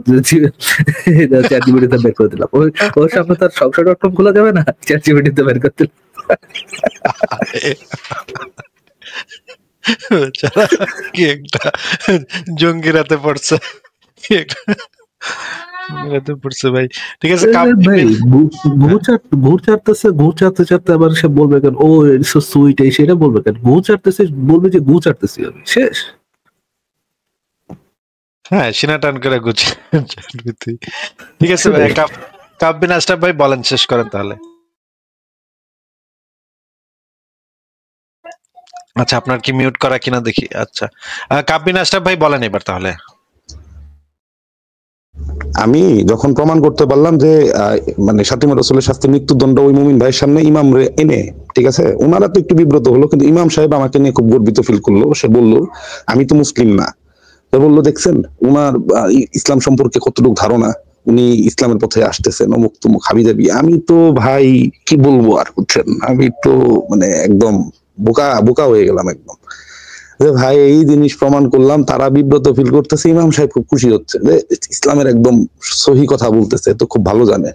চ্যাটজিপিটিতে বের করে দিলাম। ওর সামনে তার সংশয়.com খোলা যাবে না, চ্যাটজিপিটিতে বের করে দিলাম। কি একটা জঙ্গিরাতে পড়ছে, পড়ছে ভাই। ঠিক আছে, ভাই ঘুর চাটতে আবার সে বলবে কেন ও ইটস সো সুইট, এই সেটা বলবে কেন? ঘুর চাটতেছে বলবে যে ঘুর চাটতেছি আমি, শেষ। হ্যাঁ, সিনা টান করে গুছে। ঠিক আছে ভাই, কাব্বিন আশরাফ ভাই বলেন, শেষ করেন তাহলে। আচ্ছা, আপনার কি মিউট করা কিনা দেখি। আচ্ছা, কাব্বিন আশরাফ ভাই বলেন এবার তাহলে। আমি যখন প্রমাণ করতে পারলাম যে মানে ফাতিমা রাসূলের শাস্তি মৃত্যুদণ্ড ওই মুমিন ভাইয়ের সামনে ইমাম রে এনে, ঠিক আছে, ওনারা তো একটু বিব্রত হলো, কিন্তু ইমাম সাহেব আমাকে নিয়ে খুব গর্বিত ফিল করলো। সে বললো আমি তো মুসলিম না। তো বললো দেখছেন উনার ইসলাম সম্পর্কে কতটুকু ধারণা, উনি ইসলামের পথে আসতেছেন, অমুক তমুক হাবি যাবি। আমি তো ভাই কি বলবো আর, বুঝছেন, আমি তো মানে একদম বোকা বোকা হয়ে গেলাম একদম, যে ভাই এই জিনিস প্রমাণ করলাম। তারা বিব্রত ফিল করতেছে, ইমাম সাহেব খুব খুশি হচ্ছে যে ইসলামের একদম সহি কথা বলতেছে, তো খুব ভালো জানে,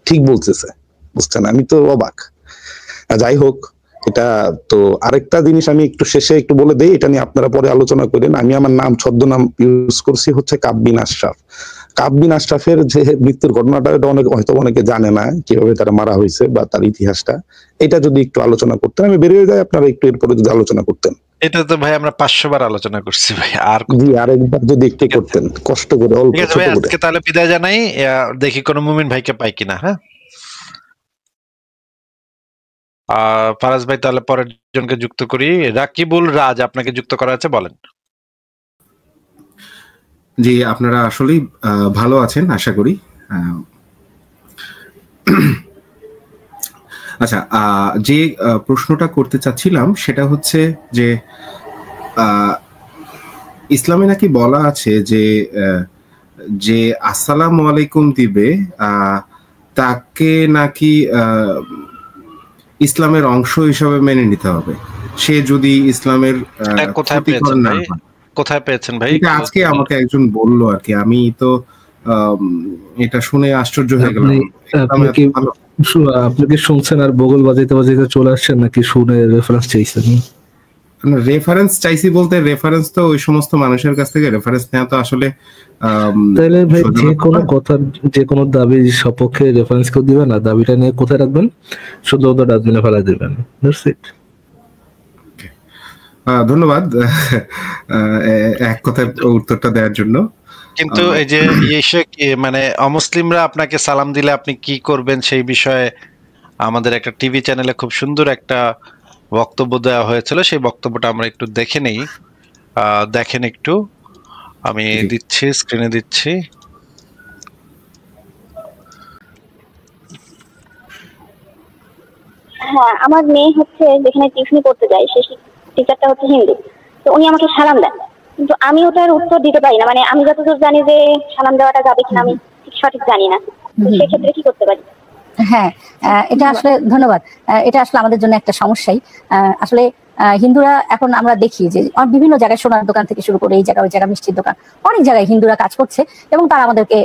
ঠিক বলতেছে, বুঝছেন। আমি তো অবাক। যাই হোক, এটা তো আরেকটা জিনিস আমি একটু শেষে একটু বলে দেই, এটা নিয়ে আপনারা পরে আলোচনা করেন। আমি আমার নাম ছদ্মনাম ইউজ করছি হচ্ছে কাব্বিন আশরাফ। কাব্বিন আশরাফের যে মৃত্যুর ঘটনাটা, এটা হয়তো অনেকে জানে না কিভাবে তারা মারা হয়েছে বা তার ইতিহাসটা। এটা যদি একটু আলোচনা করতেন, আমি বেরিয়ে যাই, আপনারা একটু এরপরে যদি আলোচনা করতেন। এটা তো ভাই আমরা 500 বার আলোচনা করছি ভাই, আর জি আরেকবার যদি একটু করতেন কষ্ট করে, অল্প ঠিক আছে ছোট ভাই, করে। আজকে তাহলে বিদায় জানাই। দেখি কোন মুমিন ভাইকে পাই কিনা। হ্যাঁ, ফারাজ ভাই তাহলে পরের জনকে যুক্ত করি। রাকিবুল রাজ, আপনাকে যুক্ত করা আছে, বলেন। জি, আপনারা আসলেই ভালো আছেন আশা করি। আচ্ছা, যে প্রশ্নটা করতে চাচ্ছিলাম সেটা হচ্ছে যে ইসলামে নাকি বলা আছে যে যে আসসালামু আলাইকুম দিবে তাকে নাকি ইসলামের অংশ হিসাবে মেনে নিতে হবে, সে যদি ইসলামের কোথায় পেয়েছেন ভাই? এটা আজকে আমাকে একজন বললো আর কি, আমি তো এটা শুনে আশ্চর্য হয়ে গেলাম। আপনি কি শুনছেন আর বগল বাজাইতে বাজাইতে চলে আসছেন, নাকি শুনে রেফারেন্স চাইছেন? রেফারেন্স চাইছি বলতে, রেফারেন্স তো ওই সমস্ত মানুষের কাছ থেকে রেফারেন্স নেওয়া তো আসলে তাহলে ভাই যে কোনো কথা, যে কোনো দাবি সপক্ষে রেফারেন্স কেউ দিবেন না, দাবিটা নিয়ে কোথায় রাখবেন, শুধু ওদের ডাস্টবিনে ফেলা দিবেন। That's it. ধন্যবাদ এক কথায় উত্তরটা দেওয়ার জন্য। কিন্তু এই যে মানে অমুসলিমরা আপনাকে সালাম দিলে আপনি কি করবেন সেই বিষয়ে আমাদের একটা টিভি চ্যানেলে খুব সুন্দর একটা বক্তব্য দেওয়া হয়েছিল, সেই বক্তব্যটা আমরা একটু দেখে নেই। দেখেন একটু, আমি দিচ্ছি, স্ক্রিনে দিচ্ছি। হ্যাঁ, আমার মেয়ে হচ্ছে যেখানে টিউশনি করতে যায়, সেই টিচারটা হচ্ছে হিন্দু। তো উনি আমাকে সালাম দেন, কিন্তু আমি ওটার উত্তর দিতে পারি না। মানে আমি যতদূর জানি যে সালাম দেওয়াটা যাবে কিনা আমি ঠিক সঠিক জানি না। তো সেক্ষেত্রে কি করতে পারি? হ্যাঁ, এটা আসলে ধন্যবাদ। এটা আসলে আমাদের জন্য একটা সমস্যাই। আসলে হিন্দুরা এখন আমরা দেখি যে বিভিন্ন জায়গায় সোনার দোকান থেকে শুরু করে এই জায়গায় ওই জায়গায় মিষ্টির দোকান, অনেক জায়গায় হিন্দুরা কাজ করছে এবং তারা আমাদেরকে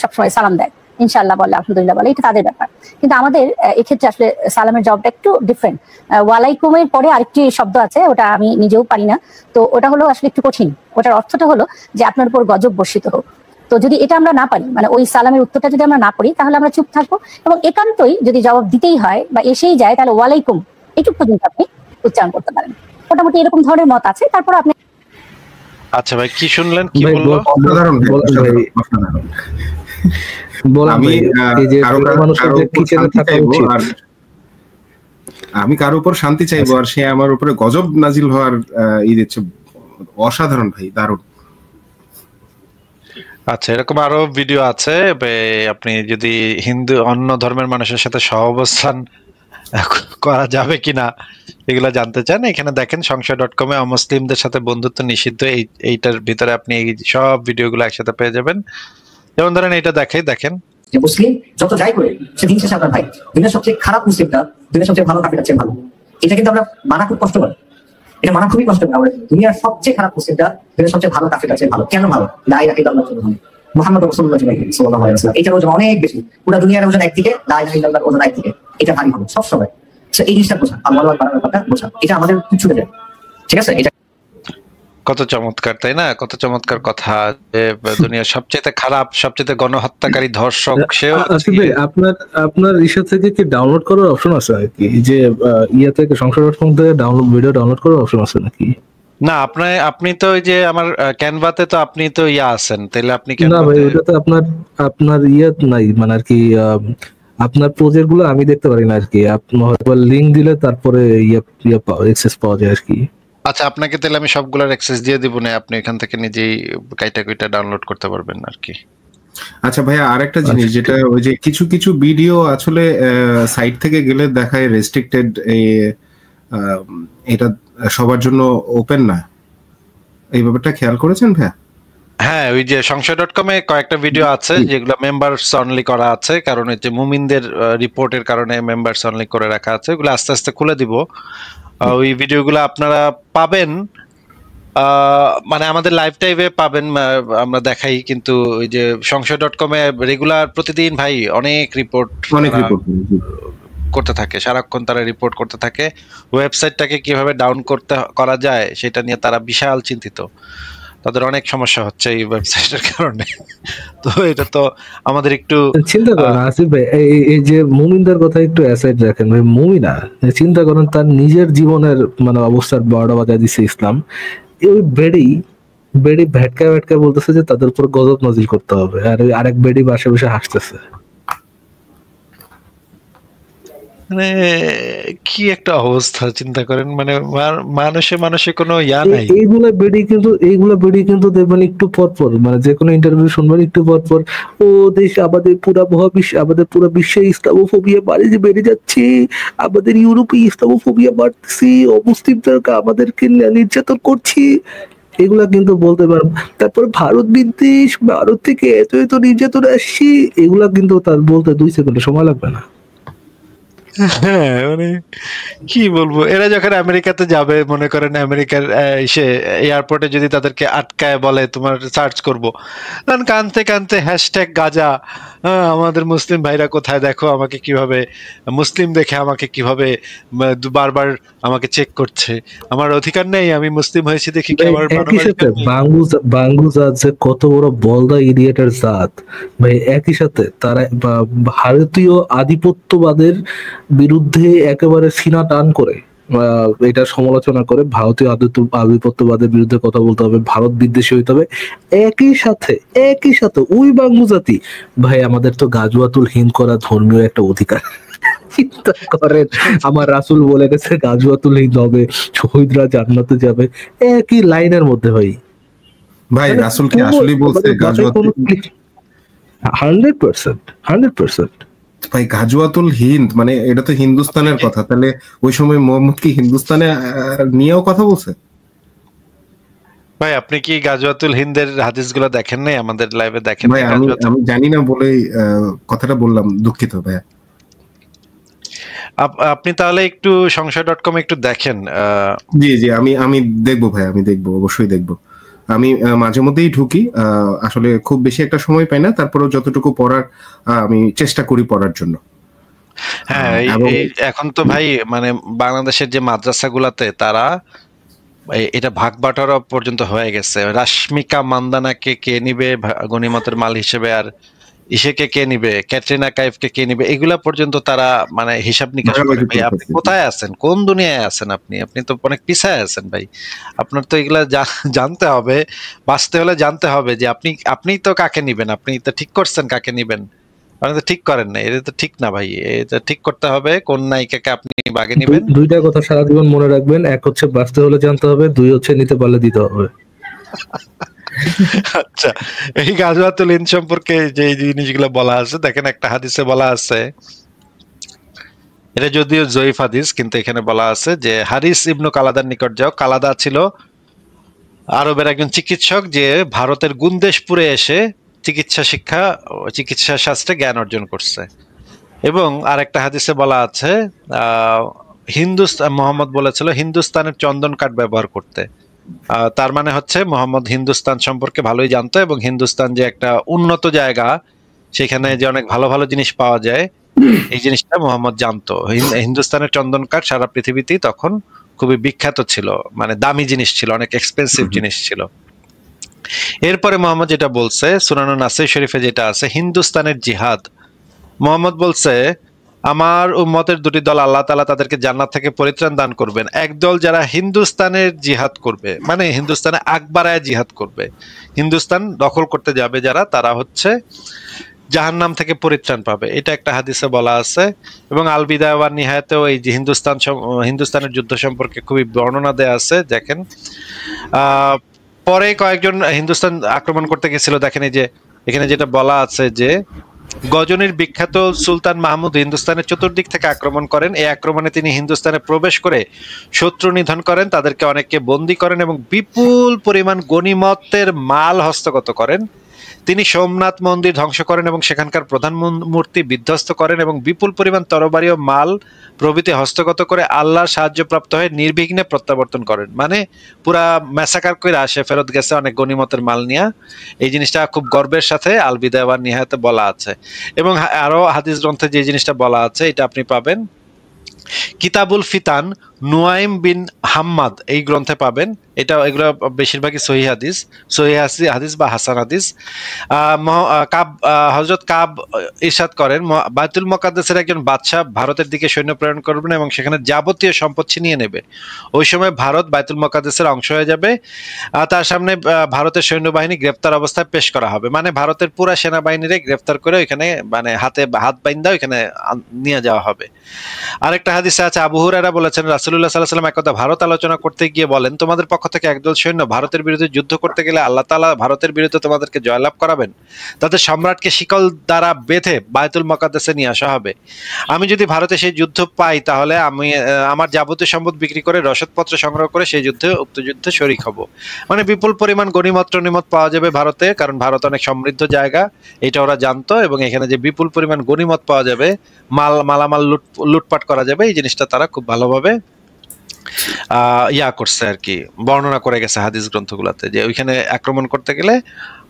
সবসময় সালাম দেয়, ইনশাআল্লাহ বলে, আলহামদুলিল্লাহ বলে, এটা তাদের ব্যাপার। কিন্তু আমাদের এক্ষেত্রে আসলে সালামের জবটা একটু ডিফারেন্ট। ওয়ালাইকুমের পরে আরেকটি শব্দ আছে, ওটা আমি নিজেও পারি না, তো ওটা হলো আসলে একটু কঠিন। ওটার অর্থটা হলো যে আপনার উপর গজব বর্ষিত হোক। তো যদি এটা আমরা না পারি, মানে ওই সালামের উত্তরটা যদি আমরা না পড়ি, তাহলে আমরা চুপ থাকবো এবং একান্তই যদি জবাব দিতেই হয় বা এসেই যায়, তাহলে ওয়ালাইকুম এইটুকু পর্যন্ত আপনি উচ্চারণ করতে পারেন। মোটামুটি এরকম ধরনের মত আছে। তারপর আপনি আচ্ছা ভাই, কি শুনলেন, কি বললো? আমি কারো উপর শান্তি চাইবো আর সে আমার উপরে গজব নাজিল হওয়ার দিচ্ছে। অসাধারণ ভাই, দারুণ। আচ্ছা, এরকম আরো ভিডিও আছে। আপনি যদি হিন্দু অন্য ধর্মের মানুষের সাথে সহাবস্থান করা যাবে কিনা এগুলো জানতে চান, এখানে দেখেন সংশয়.com-এ অমুসলিমদের সাথে বন্ধুত্ব নিষিদ্ধ, এইটার ভিতরে আপনি এই সব ভিডিওগুলো একসাথে পেয়ে যাবেন। যেমন ধরেন এটা দেখেন, মুসলিম যত যাই করে সে দিন শেষে আপনার ভাই। দুনিয়ার সবচেয়ে খারাপ মুসলিমটা দুনিয়ার সবচেয়ে ভালো কাফিরটার চেয়ে ভালো। এটা কিন্তু আমরা মানা খুব কষ্টকর, এটা মানা খুবই কষ্টকর। আমরা দুনিয়ার সবচেয়ে খারাপ মুসলিমটা দুনিয়ার সবচেয়ে ভালো কাফিরটার চেয়ে ভালো। কেন ভালো? লা ইলাহা ইল্লাল্লাহ মুহাম্মদ রাসূলুল্লাহ সাল্লাল্লাহু আলাইহি ওয়াসাল্লাম, এটার ওজন অনেক বেশি। পুরো দুনিয়ার ওজন একদিকে, লা ইলাহা ইল্লাল্লাহর ওজন একদিকে। এটা ভারী হবে সবসময়। এই জিনিসটা বোঝা, আল্লাহর ব্যাপারটা বোঝা, এটা আমাদের ছুটে যায়। ঠিক আছে? এটা কত চমৎকার, তাই না? কত চমৎকার কথা যে দুনিয়ার সবচেয়ে খারাপ, সবচেয়ে গণহত্যাকারী ধর্ষক সেও আসিফ ভাই, আপনার ইসা থেকে কি ডাউনলোড করার অপশন আছে নাকি? এই যে ইয়া থেকে সংসদ.com থেকে ভিডিও ডাউনলোড করার অপশন আছে নাকি? না, আপনি তো ওই যে আমার ক্যানভাতে তো আপনি তো ইয়া আছেন, তাহলে আপনি না ভাই, ওটাতে আপনার ইয়া নাই, মানে আর কি আপনার প্রজেক্ট গুলো আমি দেখতে পারি না আর কি। আপনি হয়তো লিংক দিলে তারপরে অ্যাক্সেস পাওয়া যায় আর কি। আচ্ছা, আপনাকে তাহলে আমি সবগুলোর অ্যাক্সেস দিয়ে দিব না, আপনি এখান থেকে নিজেই কাইটা ডাউনলোড করতে পারবেন আর কি। আচ্ছা ভাইয়া, আরেকটা জিনিস যেটা ওই যে কিছু কিছু ভিডিও আসলে সাইট থেকে গেলে দেখায় রেস্ট্রিক্টেড, এটা সবার জন্য ওপেন না, এই ব্যাপারটা খেয়াল করেছেন ভাইয়া? হ্যাঁ, ওই যে সংশয়.com এ কয়েকটা ভিডিও আছে যেগুলো মেম্বারস অনলি করা আছে, কারণ এই যে মুমিনদের রিপোর্টের কারণে মেম্বারস অনলি করে রাখা আছে। ওগুলো আস্তে আস্তে খুলে দিব। ওই ভিডিওগুলো আপনারা পাবেন, মানে আমাদের লাইভ টাইভে পাবেন, আমরা দেখাই, কিন্তু ওই যে সংশয়.com এ রেগুলার প্রতিদিন ভাই অনেক রিপোর্ট করতে থাকে, সারাক্ষণ তারা রিপোর্ট করতে থাকে। ওয়েবসাইটটাকে কিভাবে ডাউন করা যায় সেটা নিয়ে তারা বিশাল চিন্তিত। তাদের অনেক সমস্যা হচ্ছে এই ওয়েবসাইটের কারণে। তো এটা তো আমাদের একটু চিন্তা করেন আসিফ ভাই, এই যে মুমিনদের কথা একটু অ্যাসাইড রাখেন ভাই। মুমিনা চিন্তা করেন, তার নিজের জীবনের মানে অবস্থার বড় বাজায় দিচ্ছে ইসলাম। ওই বেড়ি ভেটকা বলতেছে যে তাদের উপর গজব নাজিল করতে হবে, আর আরেক বেড়ি বসে বসে হাসতেছে। মানে কি একটা অবস্থা চিন্তা করেন, মানে মানুষে কোনো ইয়া নাই। এইগুলা বেড়ি কিন্তু দেখবেন একটু পর মানে যে কোনো ইন্টারভিউ শুনবেন একটু পর ও দেশ আমাদের পুরো বিশ্বে ইসলামোফোবিয়া বেড়ে যাচ্ছে, আমাদের ইউরোপে ইসলামোফোবিয়া বাড়তেছে, অমুসলিমদেরকে আমাদেরকে নির্যাতন করছি, এগুলা কিন্তু বলতে পারবো। তারপর ভারত বিদ্বেষ, ভারত থেকে এত নির্যাতন আসছি, এগুলা কিন্তু তার বলতে 2 সেকেন্ড সময় লাগবে না। হ্যাঁ, মানে কি বলবো, এরা যখন আমেরিকাতে যাবে, মনে করেন আমেরিকার এয়ারপোর্টে যদি তাদেরকে আটকায় বলে তোমার সার্চ করবো, তখন কানতে হ্যাশট্যাগ গাজা, আমাদের মুসলিম ভাইরা কোথায়, দেখো আমাকে কিভাবে মুসলিম দেখে আমাকে কিভাবে বারবার আমাকে চেক করছে, আমার অধিকার নেই, আমি মুসলিম হয়েছি দেখি কি আমার বাঙ্গু জাত যে কত বড় বলদা ইডিয়েটের জাত ভাই, একই সাথে তারা ভারতীয় আধিপত্যবাদের বিরুদ্ধে একেবারে সিনা টান করে এটা সমালোচনা করে, ভারতীয় আধিপত্যবাদের বিরুদ্ধে কথা বলতে হবে, ভারত বিদ্বেষী হইতে হবে। একই সাথে ওই বাঙ্গু জাতি ভাই, আমাদের তো গাজওয়াতুল হিন্দ করা ধর্মীয় একটা অধিকার। চিন্তা করেন, আমার রাসূল বলে গেছে গাজওয়াতুল হিন্দ হবে, শহীদরা জান্নাতে যাবে, একই লাইনের মধ্যে ভাই। রাসূল কি আসলেই বলছে গাজওয়াতুল? 100% ভাই, গাজওয়াতুল হিন্দ মানে এটা তো হিন্দুস্তানের কথা, তাহলে ওই সময় মোহাম্মদ কি হিন্দুস্তানে নিয়েও কথা বলছে? ভাই, আপনি কি গাজওয়াতুল হিন্দের হাদিসগুলো দেখেন নাই? আমাদের লাইভে দেখেন? ভাই আমি জানি না বলেই কথাটা বললাম, দুঃখিত ভাইয়া। আপনি তাহলে একটু সংশয়.com একটু দেখেন। জি আমি দেখবো ভাই, আমি দেখবো, অবশ্যই দেখবো। আমি মাঝে মধ্যেই ঢুকি, আসলে খুব বেশি একটা সময় পাই না, তারপরেও যতটুকু পড়ার আমি চেষ্টা করি পড়ার জন্য। হ্যাঁ, এখন তো ভাই মানে বাংলাদেশের যে মাদ্রাসাগুলাতে তারা এটা ভাগ বাটোয়ারা পর্যন্ত হয়ে গেছে। রাশমিকা মান্দানাকে কে নিবে গনিমতের মাল হিসেবে, আর ইসেকে কে নিবে, ক্যাটরিনা কাইফকে কে নিবে, এগুলা পর্যন্ত তারা মানে হিসাব নিকাশ করে। ভাই, আপনি কোথায় আছেন? কোন দুনিয়ায় আছেন আপনি? আপনি তো অনেক পিছায় আছেন ভাই। আপনার তো এগুলা জানতে হবে, বাঁচতে হলে জানতে হবে যে আপনি তো কাকে নিবেন, আপনি তো ঠিক করছেন কাকে নিবেন, আপনি তো ঠিক করেন না। এটা তো ঠিক না ভাই, এটা ঠিক করতে হবে কোন নায়িকাকে আপনি বাগে নিবেন। দুইটা কথা সারা জীবন মনে রাখবেন, এক হচ্ছে বাঁচতে হলে জানতে হবে, 2 হচ্ছে নিতে পারলে দিতে হবে। আচ্ছা, এই গাজওয়াতুল হিন্দ সম্পর্কে যে জিনিসগুলো বলা আছে, দেখেন একটা হাদিসে বলা আছে, এটা যদিও জয়ীফ হাদিস, কিন্তু এখানে বলা আছে যে হারিস ইবনু কালাদার নিকট যাও। কালাদা ছিল আরবের একজন চিকিৎসক, যে ভারতের গুন্দেশপুরে এসে চিকিৎসা শাস্ত্রে জ্ঞান অর্জন করছে। এবং আরেকটা হাদিসে বলা আছে মোহাম্মদ বলেছিল হিন্দুস্তানের চন্দন কাঠ ব্যবহার করতে। তার মানে হচ্ছে মোহাম্মদ হিন্দুস্তান সম্পর্কে ভালোই জানতো, এবং হিন্দুস্তান যে একটা উন্নত জায়গা, সেখানে যে অনেক ভালো ভালো জিনিস পাওয়া যায়, এই জিনিসটা মোহাম্মদ জানতো। হিন্দুস্তানের চন্দন কাঠ সারা পৃথিবীতেই তখন খুবই বিখ্যাত ছিল, মানে দামি জিনিস ছিল, অনেক এক্সপেন্সিভ জিনিস ছিল। এরপরে মোহাম্মদ যেটা বলছে সুনান নাসাই শরীফে যেটা আছে, হিন্দুস্তানের জিহাদ। মোহাম্মদ বলছে আমার উম্মতের দুটি দল আল্লাহ তাআলা তাদেরকে জান্নাত থেকে পরিত্রাণ দান করবেন। একদল যারা হিন্দুস্তানের জিহাদ করবে, মানে হিন্দুস্তানে আগ বাড়ায় জিহাদ করবে, হিন্দুস্তান দখল করতে যাবে যারা, তারা হচ্ছে জাহান্নাম থেকে পরিত্রাণ পাবে। এটা একটা হাদিসে বলা আছে। এবং আল বিদায়া ওয়ান নিহায়াতেও এই যে হিন্দুস্তানের যুদ্ধ সম্পর্কে খুবই বর্ণনা দেয়া আছে। দেখেন পরে কয়েকজন হিন্দুস্তান আক্রমণ করতে গেছিল, দেখেন এই যে এখানে যেটা বলা আছে যে গজনীর বিখ্যাত সুলতান মাহমুদ হিন্দুস্তানের চতুর্দিক থেকে আক্রমণ করেন। এই আক্রমণে তিনি হিন্দুস্তানে প্রবেশ করে শত্রু নিধন করেন, তাদেরকে অনেককে বন্দী করেন এবং বিপুল পরিমাণ গনিমতের মাল হস্তগত করেন। তিনি সোমনাথ মন্দির ধ্বংস করেন এবং সেখানকার প্রধান মূর্তি বিধ্বস্ত করেন এবং বিপুল পরিমাণ তরবারি ও মাল প্রভৃতি হস্তগত করে আল্লাহর সাহায্যপ্রাপ্ত হয়ে নির্বিঘ্নে প্রত্যাবর্তন করেন। মানে পুরা ম্যাসাকার করে আসে, ফেরত গেছে অনেক গনিমতের মাল নিয়ে। এই জিনিসটা খুব গর্বের সাথে আল বিদায়া ওয়ান নিহায়াতে বলা আছে। এবং আরো হাদিস গ্রন্থে যে জিনিসটা বলা আছে এটা আপনি পাবেন কিতাবুল ফিতান, নুয়াইম বিন হাম্মাদ এই গ্রন্থে পাবেন। এটা এগুলো বেশিরভাগই সহিহ হাদিস বা হাসান হাদিস। হযরত কাব ইরশাদ করেন বাইতুল মুকাদ্দাসের একজন বাদশা ভারতের দিকে সৈন্য প্রেরণ করবেন এবং সেখানে যাবতীয় সম্পদ ছিনিয়ে নেবে। ওই সময় ভারত বাইতুল মুকাদ্দাসের অংশ হয়ে যাবে। তার সামনে ভারতের সৈন্যবাহিনী গ্রেফতার অবস্থায় পেশ করা হবে, মানে ভারতের পুরা সেনাবাহিনীরে গ্রেফতার করে ওইখানে মানে হাত বাইন্ধা ওইখানে নিয়ে যাওয়া হবে। আরেকটা হাদিসে আছে আবু হুরায়রা বলেছেন রাসূলুল্লাহ সাল্লাল্লাহু আলাইহি ওয়াসাল্লাম একদা ভারত আলোচনা করতে গিয়ে বলেন, তোমাদের পক্ষ থেকে একদল সৈন্য ভারতের বিরুদ্ধে যুদ্ধ করতে গেলে আল্লাহ তাআলা ভারতের বিরুদ্ধে তোমাদেরকে জয়লাভ করাবেন। তাদের সম্রাটকে শিকল দ্বারা বেঁধে বাইতুল মুকাদ্দাসে নিয়ে আসা হবে। আমি যদি ভারতে সেই যুদ্ধ পাই তাহলে আমি আমার যাবতীয় সম্পদ বিক্রি করে রসদপত্র সংগ্রহ করে সেই উক্ত যুদ্ধে শরীক হব। মানে বিপুল পরিমাণ গনিমত পাওয়া যাবে ভারতে, কারণ ভারত অনেক সমৃদ্ধ জায়গা, এটা ওরা জানতো। এবং এখানে যে বিপুল পরিমাণ গনিমত পাওয়া যাবে, মালামাল লুটপাট করা যাবে, এই জিনিসটা তারা খুব ভালোভাবে করছে আর কি, বর্ণনা করে গেছে হাদিস গ্রন্থগুলোতে, যে ওইখানে আক্রমণ করতে গেলে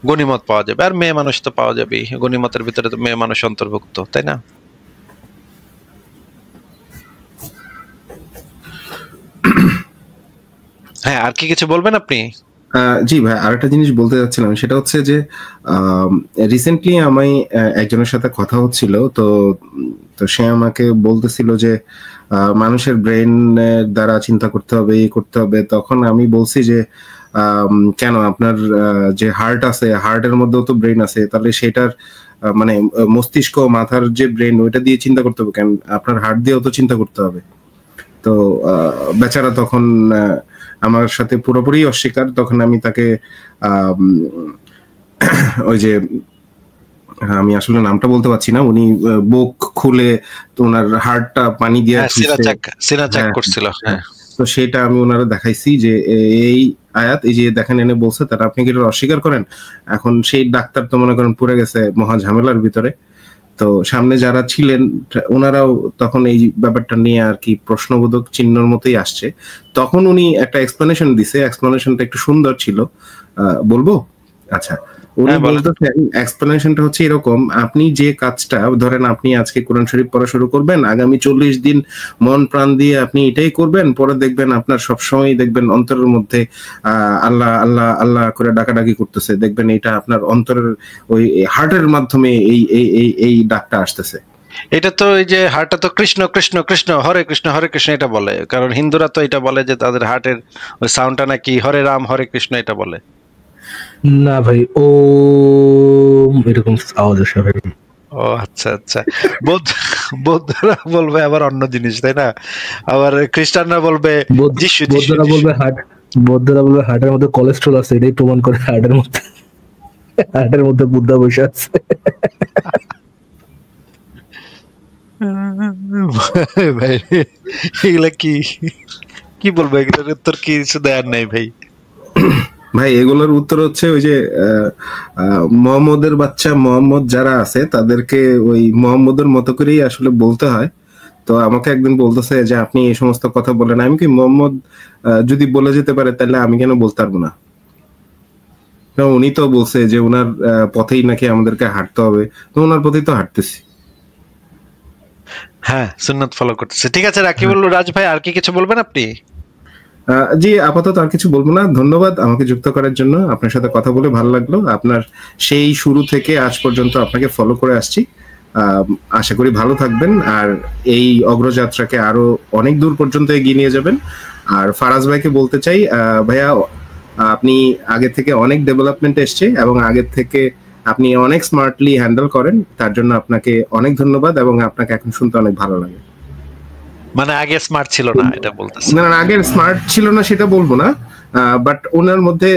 গনিমত পাওয়া যাবে। আর মেয়ে মানুষ তো পাওয়া যাবে, গনিমতের ভিতরে তো মেয়ে মানুষ অন্তর্ভুক্ত, তাই না? হ্যাঁ, আর কি কিছু বলবেন আপনি? জি ভাই, আরেকটা জিনিস বলতে যাচ্ছিলাম, সেটা হচ্ছে যে রিসেন্টলি আমি একজনের সাথে কথা হচ্ছিল, তো সে আমাকে বলতেছিল যে মানুষের ব্রেনের দ্বারা চিন্তা করতে হবে, এই করতে হবে। তখন আমি বলছি যে কেন আপনার যে হার্ট আছে, হার্টের মধ্যেও তো ব্রেন আছে, তাহলে সেটার মানে মস্তিষ্ক মাথার যে ব্রেন ওইটা দিয়ে চিন্তা করতে হবে কেন, আপনার হার্ট দিয়েও তো চিন্তা করতে হবে। তো বেচারা তখন আমার সাথে পুরোপুরি অস্বীকার। তখন আমি তাকে ওই যে আমি আসলে নামটা বলতে পারছি না, উনি বুক খুলে তো ওনার হার্টটা পানি দিয়ে করছিল, তো সেটা আমি ওনারা দেখাইছি যে এই আয়াত, এই যে দেখেন এনে বলছে, তারা আপনি কি অস্বীকার করেন? এখন সেই ডাক্তার তো মনে করেন পুরে গেছে মহা ঝামেলার ভিতরে। তো সামনে যারা ছিলেন ওনারাও তখন এই ব্যাপারটা নিয়ে আর কি প্রশ্নবোধক চিহ্নর মতোই আসছে। তখন উনি একটা এক্সপ্লেনেশন দিছে, এক্সপ্লেনেশনটা একটু সুন্দর ছিল, বলবো? আচ্ছা, উনি বলতেছেন এক্সপ্লেনেশনটা হচ্ছে এরকম, আপনি যে কাজটা ধরেন আপনি আজকে কোরআন শরীফ পড়া শুরু করবেন, আগামী 40 দিন মন প্রাণ দিয়ে আপনি এটাই করবেন, পরে দেখবেন আপনার সবসময় দেখবেন অন্তরের মধ্যে আল্লাহ আল্লাহ আল্লাহ করে ডাকাডাকি করতেছে, দেখবেন এটা আপনার অন্তরের ওই হার্টের মাধ্যমে এই এই এই এই ডাকটা আসতেছে। এটা তো এই যে হার্টটা তো কৃষ্ণ কৃষ্ণ কৃষ্ণ হরে কৃষ্ণ এটা বলে, কারণ হিন্দুরা তো এটা বলে যে তাদের হার্টের ওই সাউন্ডটা নাকি হরে রাম হরে কৃষ্ণ এটা বলে না ভাই, ও এরকম আওয়াজ আসে ভাই। ও আচ্ছা আচ্ছা, বৌদ্ধরা বলবে আবার অন্য জিনিস, তাই না? আবার খ্রিস্টানরা বলবে যিশু, বৌদ্ধরা বলবে হার্টের মধ্যে কোলেস্ট্রল আছে, এটাই প্রমাণ করে হার্টের মধ্যে বুদ্ধা বসে আছে। ভাই এগুলা কি বলবো, এগুলোর উত্তর কিছু দেয়ার নাই ভাই। ভাই এগুলোর উত্তর হচ্ছে ওই যে মোহাম্মদের বাচ্চা মোহাম্মদ যারা আছে তাদেরকে ওই মোহাম্মদের মতো করেই আসলে বলতে হয়। তো আমাকে একদিন বলতেছে যে আপনি এই সমস্ত কথা বলেন, আমি কি মোহাম্মদ যদি বলে যেতে পারে তাহলে আমি কেন বলতে পারবো না? উনি তো বলছে যে ওনার পথেই নাকি আমাদেরকে হাঁটতে হবে, তো ওনার পথেই তো হাঁটতেছি। হ্যাঁ, সুন্নাত ফলো করতেছে। ঠিক আছে রাকিবুল রাজ ভাই, আর কি কিছু বলবেন আপনি? জি, আপাতত আর কিছু বলবো না। ধন্যবাদ আমাকে যুক্ত করার জন্য। আপনার সাথে কথা বলে ভালো লাগলো। আপনার সেই শুরু থেকে আজ পর্যন্ত আপনাকে ফলো করে আসছি। আশা করি ভালো থাকবেন আর এই অগ্রযাত্রাকে আরো অনেক দূর পর্যন্ত এগিয়ে নিয়ে যাবেন। আর ফারাজ ভাইকে বলতে চাই, ভাইয়া আপনি আগে থেকে অনেক ডেভেলপমেন্ট এসছে এবং আগের থেকে আপনি অনেক স্মার্টলি হ্যান্ডেল করেন, তার জন্য আপনাকে অনেক ধন্যবাদ এবং আপনাকে এখন শুনতে অনেক ভালো লাগে। মানে আগে স্মার্ট ছিল না এটা বলতেছে? না, আগে স্মার্ট ছিল না সেটা বলবো না, বাট ওনার মধ্যে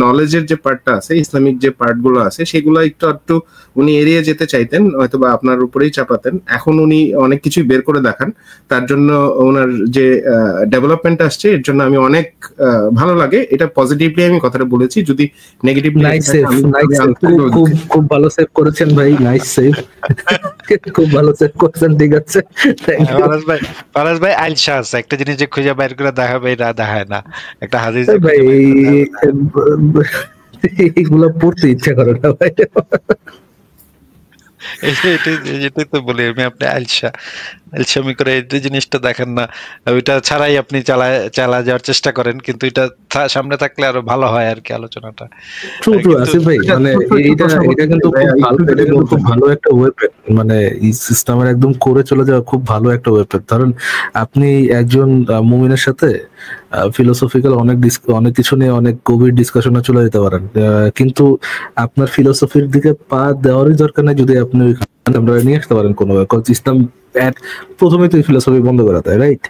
নলেজের যে পার্টটা আছে, ইসলামিক যে পার্ট গুলো আছে, সেগুলো একটু উনি এড়িয়ে যেতে চাইতেন, হয়তো বা আপনার উপরেই চাপাতেন। এখন উনি অনেক কিছুই বের করে দেখান, তার জন্য ওনার যে ডেভেলপমেন্ট আসছে এর জন্য আমি অনেক ভালো লাগে। এটা পজিটিভলি আমি কথাটা বলেছি, যদি নেগেটিভলি খুব ভালো সেভ করেছেন ভাই, নাইস সেভ, খুব ভালো সেভ করেছেন, ঠিক আছে। ফারাজ ভাই আইলশা আছে, একটা জিনিস যে খুঁজে বাইর করে দেখাবে এটা দেখায় না, একটা হাদিস ভাই এইগুলো পড়তে ইচ্ছা করে না ভাই। এটাই তো বলি আমি, আপনি আলসামি করে এই জিনিসটা দেখেন না, ওইটা ছাড়াই আপনি চালা যাওয়ার চেষ্টা করেন, কিন্তু এটা সামনে থাকলে আরো ভালো হয় আর কি আলোচনাটা। আসিফ ভাই, মানে এটা কিন্তু খুব ভালো একটা ওয়েপন, মানে ইসলামের একদম করে চলে যাওয়া খুব ভালো একটা ওয়েপন। ধরেন আপনি একজন মুমিনের সাথে ফিলোসফিক্যাল অনেক কিছু নিয়ে অনেক গভীর ডিসকাশনে চলে যেতে পারেন, কিন্তু আপনার ফিলোসফির দিকে পা দেওয়ারই দরকার নেই যদি আপনি নিয়ে আসতে পারেন কোনো, ইসলাম প্রথমে তো ফিলোসফি বন্ধ করা দেয়, রাইট?